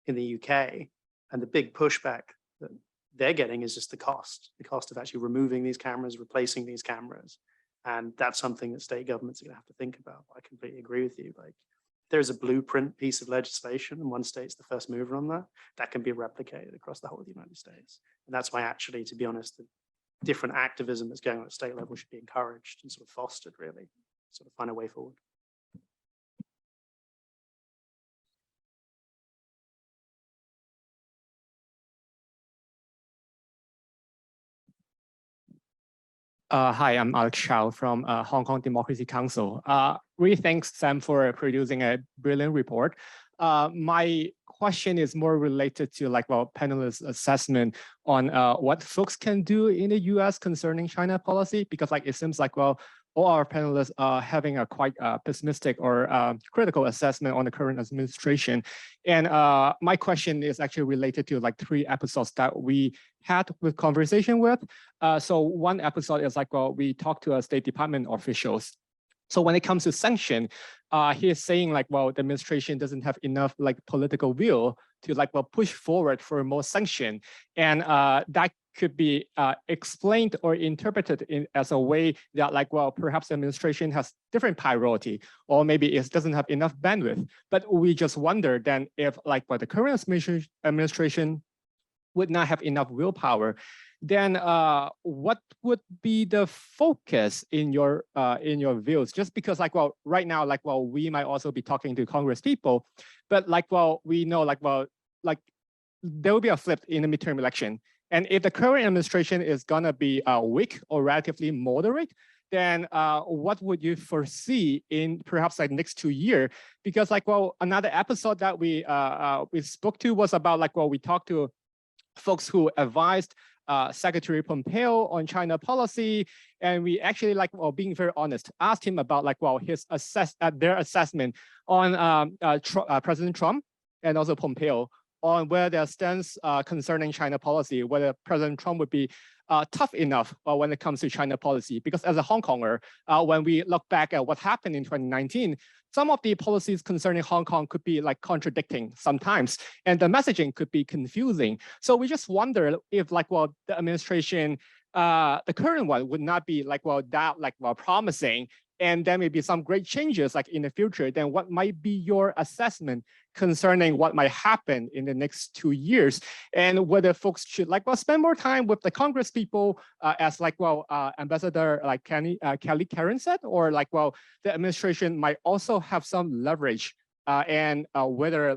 Speaker 2: in the UK. And the big pushback that they're getting is just the cost of actually removing these cameras, replacing these cameras. And that's something that state governments are going to have to think about. I completely agree with you. Like, there's a blueprint piece of legislation and one state's the first mover on that can be replicated across the whole of the United States. And that's why actually, to be honest, the different activism that's going on at state level should be encouraged and sort of fostered, really, sort of find a way forward.
Speaker 8: Hi, I'm Alex Chow from Hong Kong Democracy Council. Really thanks, Sam, for producing a brilliant report. My question is more related to panelists' assessment on what folks can do in the US concerning China policy, because it seems all our panelists are having a quite pessimistic or critical assessment on the current administration. And my question is actually related to 3 episodes that we had with conversation with. So one episode is we talked to State Department officials. So when it comes to sanction, he is saying the administration doesn't have enough political will to push forward for more sanction. And that could be explained or interpreted as a way that perhaps the administration has different priority, or maybe it doesn't have enough bandwidth. But we just wonder then if the current administration would not have enough willpower, then what would be the focus in your views? Just because right now we might also be talking to Congress people, but we know there will be a flip in the midterm election. And if the current administration is gonna be weak or relatively moderate, then what would you foresee in perhaps next 2 years? Because another episode that we spoke to was about we talked to folks who advised Secretary Pompeo on China policy, and we actually being very honest, asked him about their assessment on President Trump and also Pompeo on where their stance concerning China policy, whether President Trump would be tough enough when it comes to China policy. Because as a Hong Konger, when we look back at what happened in 2019, some of the policies concerning Hong Kong could be contradicting sometimes, and the messaging could be confusing. So we just wonder if the administration, the current one, would not be that promising, and there may be some great changes in the future. Then what might be your assessment concerning what might happen in the next 2 years, and whether folks should spend more time with the Congress people as Ambassador Kelly Karen said, or the administration might also have some leverage, and whether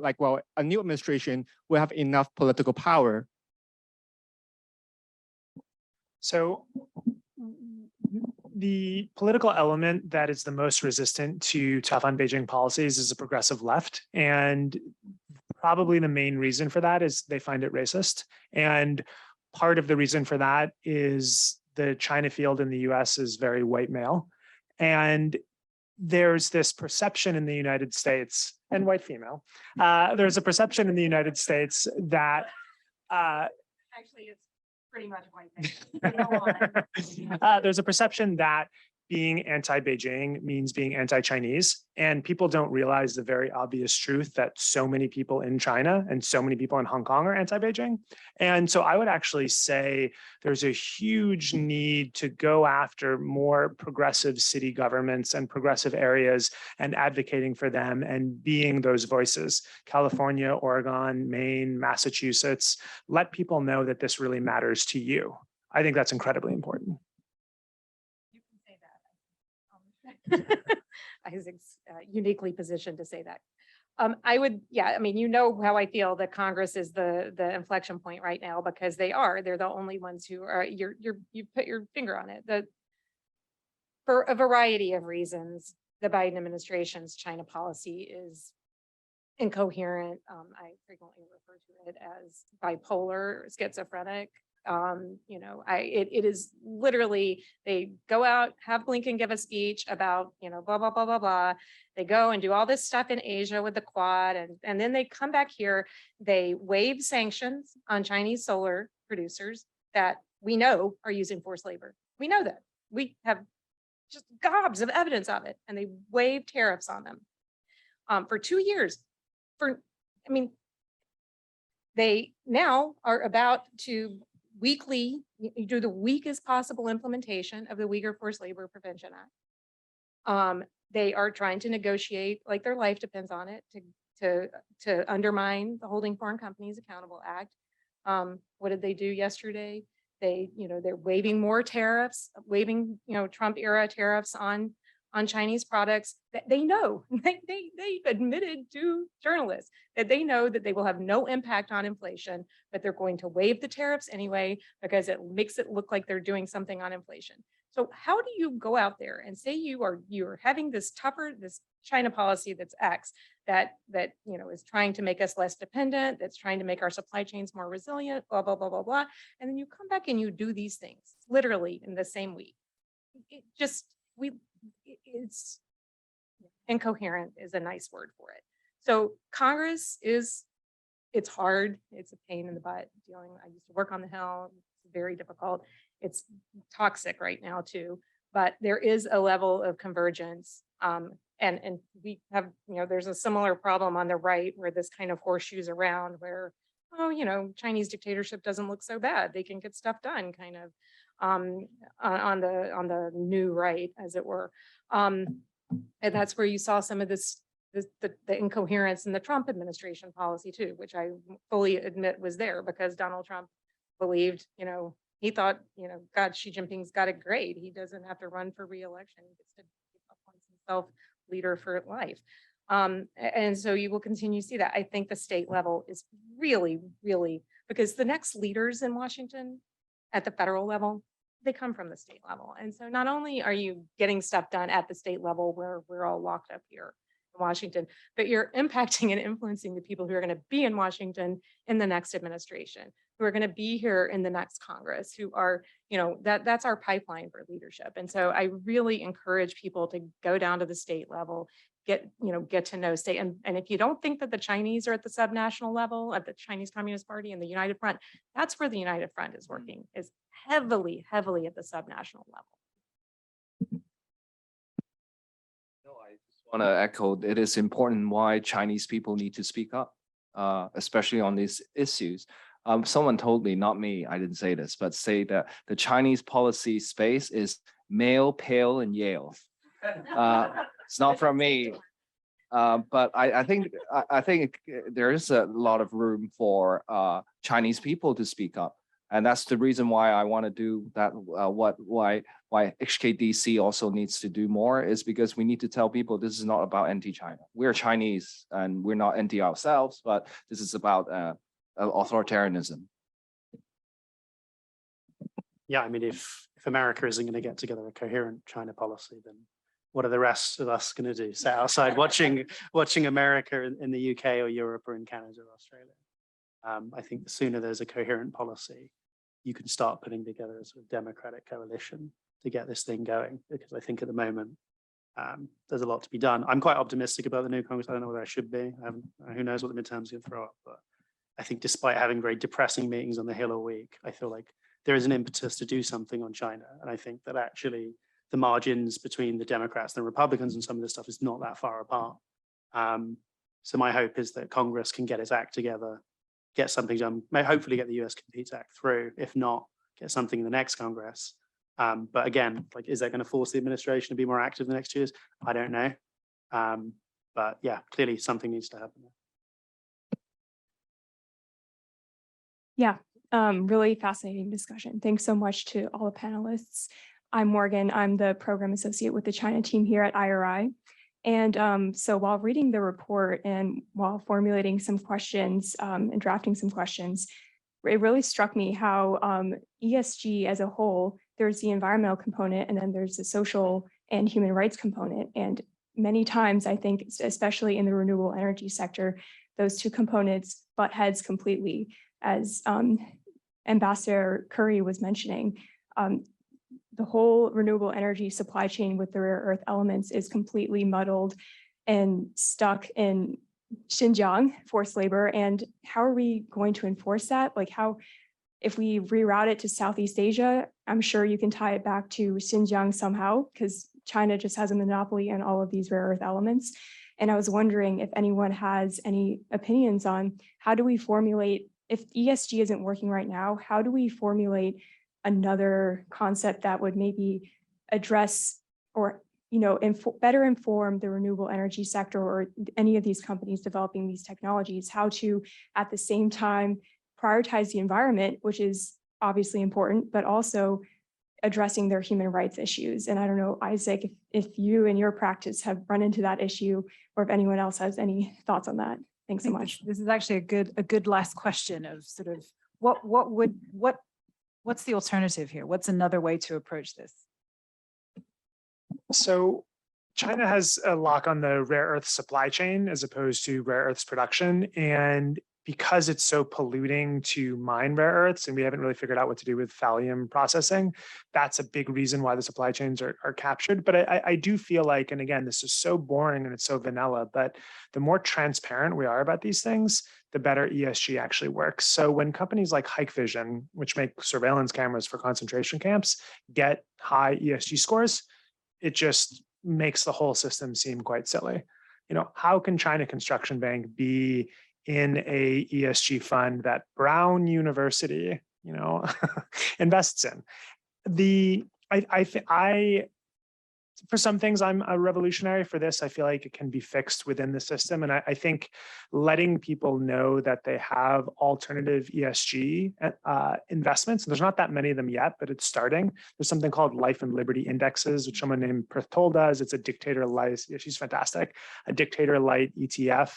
Speaker 8: a new administration will have enough political power.
Speaker 5: So the political element that is the most resistant to tough on Beijing policies is a progressive left. And probably the main reason for that is they find it racist. And part of the reason for that is the China field in the US is very white male. And there's this perception in the United States and white female. There's a perception in the United States that
Speaker 4: Actually, it's pretty much white.
Speaker 5: there's a perception that being anti-Beijing means being anti-Chinese, and people don't realize the very obvious truth that so many people in China and so many people in Hong Kong are anti-Beijing. And so I would actually say there's a huge need to go after more progressive city governments and progressive areas and advocating for them and being those voices. California, Oregon, Maine, Massachusetts, let people know that this really matters to you. I think that's incredibly important.
Speaker 4: Isaac's uniquely positioned to say that. I would, yeah, I mean, you know how I feel that Congress is the inflection point right now, because they're the only ones who are, you put your finger on it. For a variety of reasons, the Biden administration's China policy is incoherent. I frequently refer to it as bipolar, schizophrenic. It is literally, they go out, have Blinken give a speech about, blah, blah, blah, blah, blah. They go and do all this stuff in Asia with the Quad. And then they come back here, they waive sanctions on Chinese solar producers that we know are using forced labor. We know that. We have just gobs of evidence of it. And they waive tariffs on them for 2 years. They now are about to weekly, you do the weakest possible implementation of the Uyghur Forced Labor Prevention Act. They are trying to negotiate, like their life depends on it, to undermine the Holding Foreign Companies Accountable Act. What did they do yesterday? They're waiving more tariffs, waiving, Trump era tariffs on Chinese products that they know, they admitted to journalists that they know that they will have no impact on inflation, but they're going to waive the tariffs anyway, because it makes it look like they're doing something on inflation. So how do you go out there and say you're having this China policy that's X that is trying to make us less dependent, that's trying to make our supply chains more resilient, blah, blah, blah, blah, blah. And then you come back and you do these things literally in the same week. It's incoherent is a nice word for it. So Congress it's hard. It's a pain in the butt dealing. I used to work on the Hill. It's very difficult. It's toxic right now too, but there is a level of convergence. And we have, there's a similar problem on the right where this kind of horseshoes around where, Chinese dictatorship doesn't look so bad. They can get stuff done kind of on the new right, as it were. And that's where you saw some of the incoherence in the Trump administration policy too, which I fully admit was there because Donald Trump believed, he thought, God, Xi Jinping's got it great. He doesn't have to run for re-election. He gets to appoint himself leader for life. And so you will continue to see that. I think the state level is really, really, because the next leaders in Washington at the federal level, they come from the state level. And so not only are you getting stuff done at the state level where we're all locked up here in Washington, but you're impacting and influencing the people who are going to be in Washington in the next administration, who are going to be here in the next Congress, who are, that's our pipeline for leadership. And so I really encourage people to go down to the state level, get to know state. And if you don't think that the Chinese are at the subnational level, at the Chinese Communist Party and the United Front, that's where the United Front is working, is heavily, heavily at the subnational level.
Speaker 3: No, I just want to echo, it is important why Chinese people need to speak up, especially on these issues. Someone told me, not me, I didn't say this, but say that the Chinese policy space is male, pale, and Yale. It's not from me, but I think there is a lot of room for Chinese people to speak up, and that's the reason why I want to do that. Why HKDC also needs to do more is because we need to tell people this is not about anti-China. We're Chinese and we're not anti ourselves, but this is about authoritarianism.
Speaker 2: Yeah, I mean, if America isn't going to get together a coherent China policy, then what are the rest of us going to do? Sit outside watching America in the UK or Europe or in Canada or Australia? I think the sooner there's a coherent policy, you can start putting together a sort of democratic coalition to get this thing going. Because I think at the moment, there's a lot to be done. I'm quite optimistic about the new Congress. I don't know whether I should be. Who knows what the midterms are going to throw up, but I think despite having very depressing meetings on the Hill a week, I feel like there is an impetus to do something on China. And I think that actually the margins between the Democrats and the Republicans and some of this stuff is not that far apart. So my hope is that Congress can get its act together, get something done, may hopefully get the US Competes Act through. If not, get something in the next Congress. But again, like, is that going to force the administration to be more active in the next 2 years? I don't know. But yeah, clearly something needs to happen.
Speaker 9: Yeah, really fascinating discussion. Thanks so much to all the panelists. I'm Morgan. I'm the program associate with the China team here at IRI. And so while reading the report and while formulating some questions and drafting some questions, it really struck me how ESG as a whole, there's the environmental component and then there's the social and human rights component. And many times, I think, especially in the renewable energy sector, those two components butt heads completely, as Ambassador Curry was mentioning. The whole renewable energy supply chain with the rare earth elements is completely muddled and stuck in Xinjiang forced labor. And how are we going to enforce that? Like, how, if we reroute it to Southeast Asia, I'm sure you can tie it back to Xinjiang somehow, because China just has a monopoly on all of these rare earth elements. And I was wondering if anyone has any opinions on how do we formulate, if ESG isn't working right now, how do we formulate another concept that would maybe address or, you know, better inform the renewable energy sector or any of these companies developing these technologies, how to at the same time prioritize the environment, which is obviously important, but also addressing their human rights issues. And I don't know, Isaac, if you in your practice have run into that issue, or if anyone else has any thoughts on that. Thanks so much.
Speaker 1: This is actually a good last question of sort of what's the alternative here? What's another way to approach this?
Speaker 5: So China has a lock on the rare earth supply chain as opposed to rare earths production. And because it's so polluting to mine rare earths, and we haven't really figured out what to do with thallium processing, that's a big reason why the supply chains are captured. But I do feel like, and again, this is so boring and it's so vanilla, but the more transparent we are about these things, the better ESG actually works. So when companies like Hikvision, which make surveillance cameras for concentration camps, get high ESG scores, it just makes the whole system seem quite silly. You know, how can China Construction Bank be in a ESG fund that Brown University, you know, invests in? For some things, I'm a revolutionary. For this, I feel like it can be fixed within the system. And I think letting people know that they have alternative ESG investments, and there's not that many of them yet, but it's starting. There's something called Life and Liberty Indexes, which someone named Perthol does. It's a dictator light, yeah, she's fantastic, a dictator light ETF.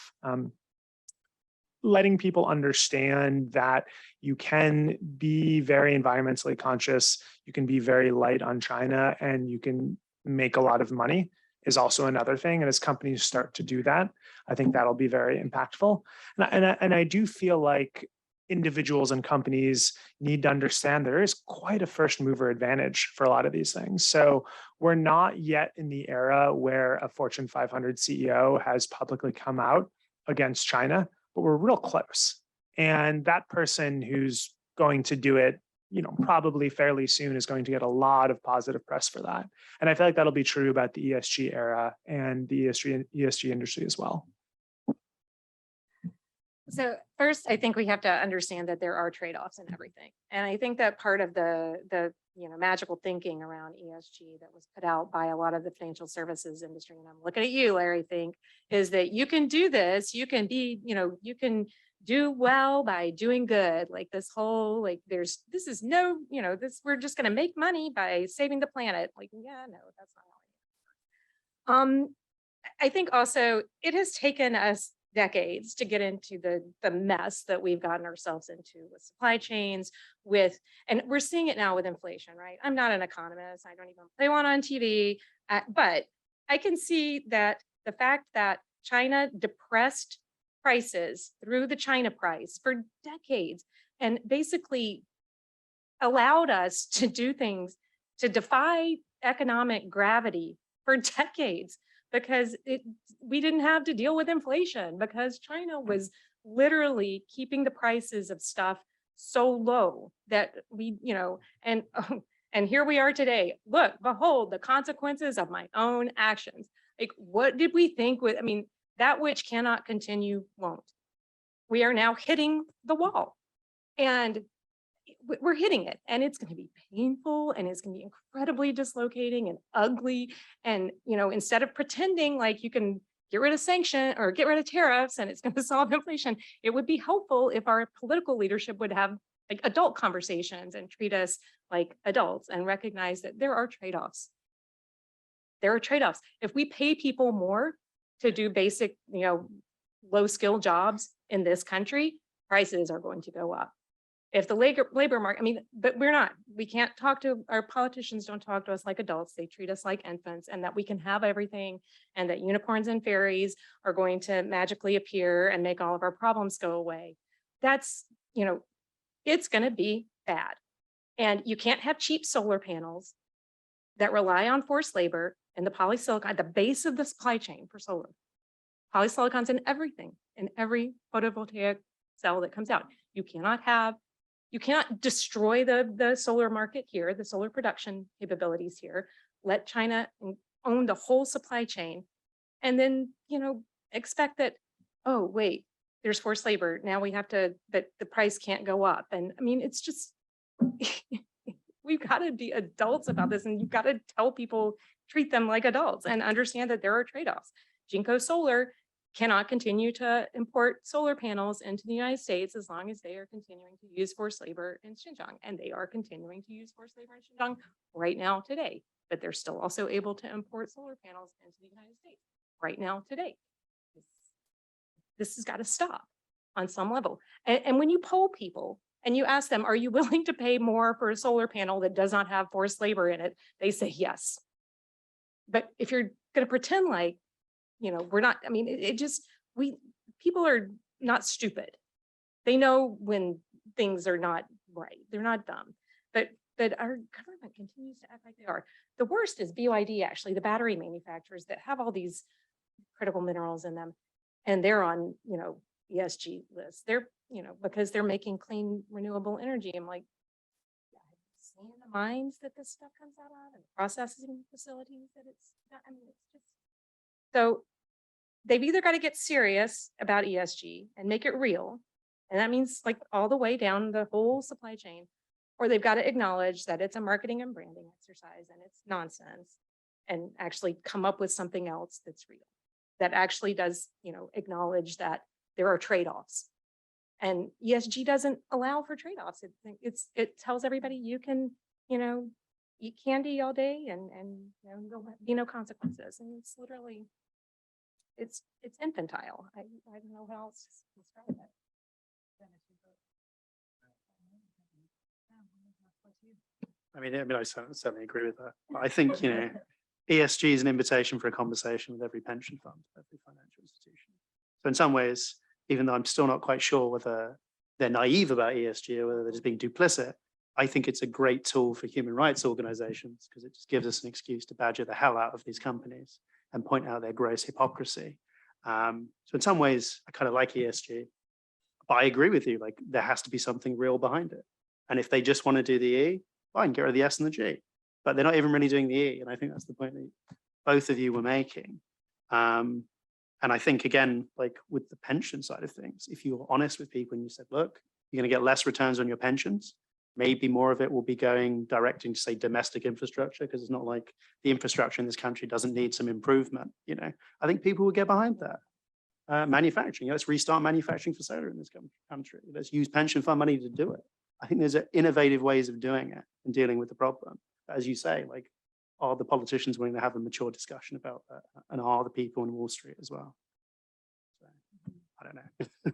Speaker 5: Letting people understand that you can be very environmentally conscious, you can be very light on China, and you can make a lot of money is also another thing. And as companies start to do that, I think that'll be very impactful. And I do feel like individuals and companies need to understand there is quite a first mover advantage for a lot of these things. So we're not yet in the era where a Fortune 500 CEO has publicly come out against China, but we're real close. And that person who's going to do it, you know, probably fairly soon is going to get a lot of positive press for that. And I feel like that'll be true about the ESG era and the ESG industry as well.
Speaker 4: So first, I think we have to understand that there are trade-offs in everything. And I think that part of the magical thinking around ESG that was put out by a lot of the financial services industry, and I'm looking at you, Larry, is that you can do this, you can be, you can do well by doing good. Like this whole, like this is no, we're just going to make money by saving the planet. Like, yeah, no, that's not how it is. I think also it has taken us decades to get into the mess that we've gotten ourselves into with supply chains, and we're seeing it now with inflation, right? I'm not an economist. I don't even play one on TV, but I can see that the fact that China depressed prices through the China price for decades and basically allowed us to do things to defy economic gravity for decades because we didn't have to deal with inflation because China was literally keeping the prices of stuff so low that we, and here we are today. Look, behold, the consequences of my own actions. Like, what did we think with, that which cannot continue won't. We are now hitting the wall and we're hitting it, and it's going to be painful and it's going to be incredibly dislocating and ugly. And, instead of pretending like you can get rid of sanction or get rid of tariffs and it's going to solve inflation, it would be helpful if our political leadership would have like adult conversations and treat us like adults and recognize that there are trade-offs. There are trade-offs. If we pay people more to do basic, low skill jobs in this country, prices are going to go up. If the labor market, but we can't talk to, our politicians don't talk to us like adults. They treat us like infants, and that we can have everything and that unicorns and fairies are going to magically appear and make all of our problems go away. That's, it's going to be bad. And you can't have cheap solar panels that rely on forced labor and the polysilicon at the base of the supply chain for solar. Polysilicon's in everything, in every photovoltaic cell that comes out. You cannot destroy the solar market here, the solar production capabilities here, let China own the whole supply chain, and then, expect that, oh, wait, there's forced labor. Now we have to, but the price can't go up. And it's just, we've got to be adults about this, and you've got to tell people, treat them like adults and understand that there are trade-offs. Jinko Solar cannot continue to import solar panels into the United States as long as they are continuing to use forced labor in Xinjiang. And they are continuing to use forced labor in Xinjiang right now today, but they're still also able to import solar panels into the United States right now today. This has got to stop on some level. And when you poll people and you ask them, are you willing to pay more for a solar panel that does not have forced labor in it? They say yes. But if you're going to pretend like, we're not, people are not stupid. They know when things are not right. They're not dumb, but our government continues to act like they are. The worst is BYD, actually, the battery manufacturers that have all these critical minerals in them, and they're on, ESG lists. They're, because they're making clean, renewable energy. I'm like, have you seen the mines that this stuff comes out of and processing facilities that it's not, it's just, so they've either got to get serious about ESG and make it real, and that means like all the way down the whole supply chain, or they've got to acknowledge that it's a marketing and branding exercise and it's nonsense, and actually come up with something else that's real, that actually does, acknowledge that there are trade-offs. And ESG doesn't allow for trade-offs. It tells everybody you can, eat candy all day and there'll be no consequences. And it's literally, it's infantile. I don't know how else to describe it.
Speaker 2: I certainly agree with that. I think, ESG is an invitation for a conversation with every pension fund, every financial institution. So in some ways, even though I'm still not quite sure whether they're naive about ESG or whether they're just being duplicit, I think it's a great tool for human rights organizations because it just gives us an excuse to badger the hell out of these companies and point out their gross hypocrisy. So in some ways, I kind of like ESG, but I agree with you, like there has to be something real behind it. And if they just want to do the E, fine, get rid of the S and the G, but they're not even really doing the E. And I think that's the point that both of you were making. And I think, again, like with the pension side of things, if you were honest with people and you said, look, you're going to get less returns on your pensions, maybe more of it will be going directing to, say, domestic infrastructure, because it's not like the infrastructure in this country doesn't need some improvement. I think people will get behind that. Manufacturing, let's restart manufacturing for solar in this country. Let's use pension fund money to do it. I think there's innovative ways of doing it and dealing with the problem. As you say, like, are the politicians willing to have a mature discussion about that? And are the people in Wall Street as well? So, I don't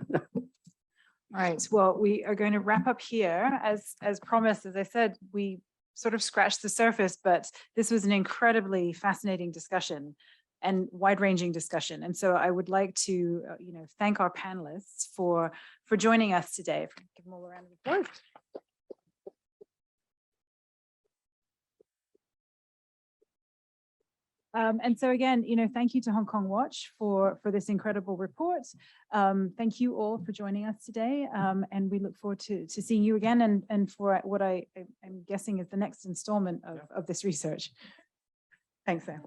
Speaker 2: know.
Speaker 1: All right, well, we are going to wrap up here. As promised, as I said, we sort of scratched the surface, but this was an incredibly fascinating discussion and wide-ranging discussion. And so I would like to, thank our panelists for joining us today. Give them all a round of applause. And so again, thank you to Hong Kong Watch for this incredible report. Thank you all for joining us today. And we look forward to seeing you again and for what I'm guessing is the next installment of this research. Thanks, Sam.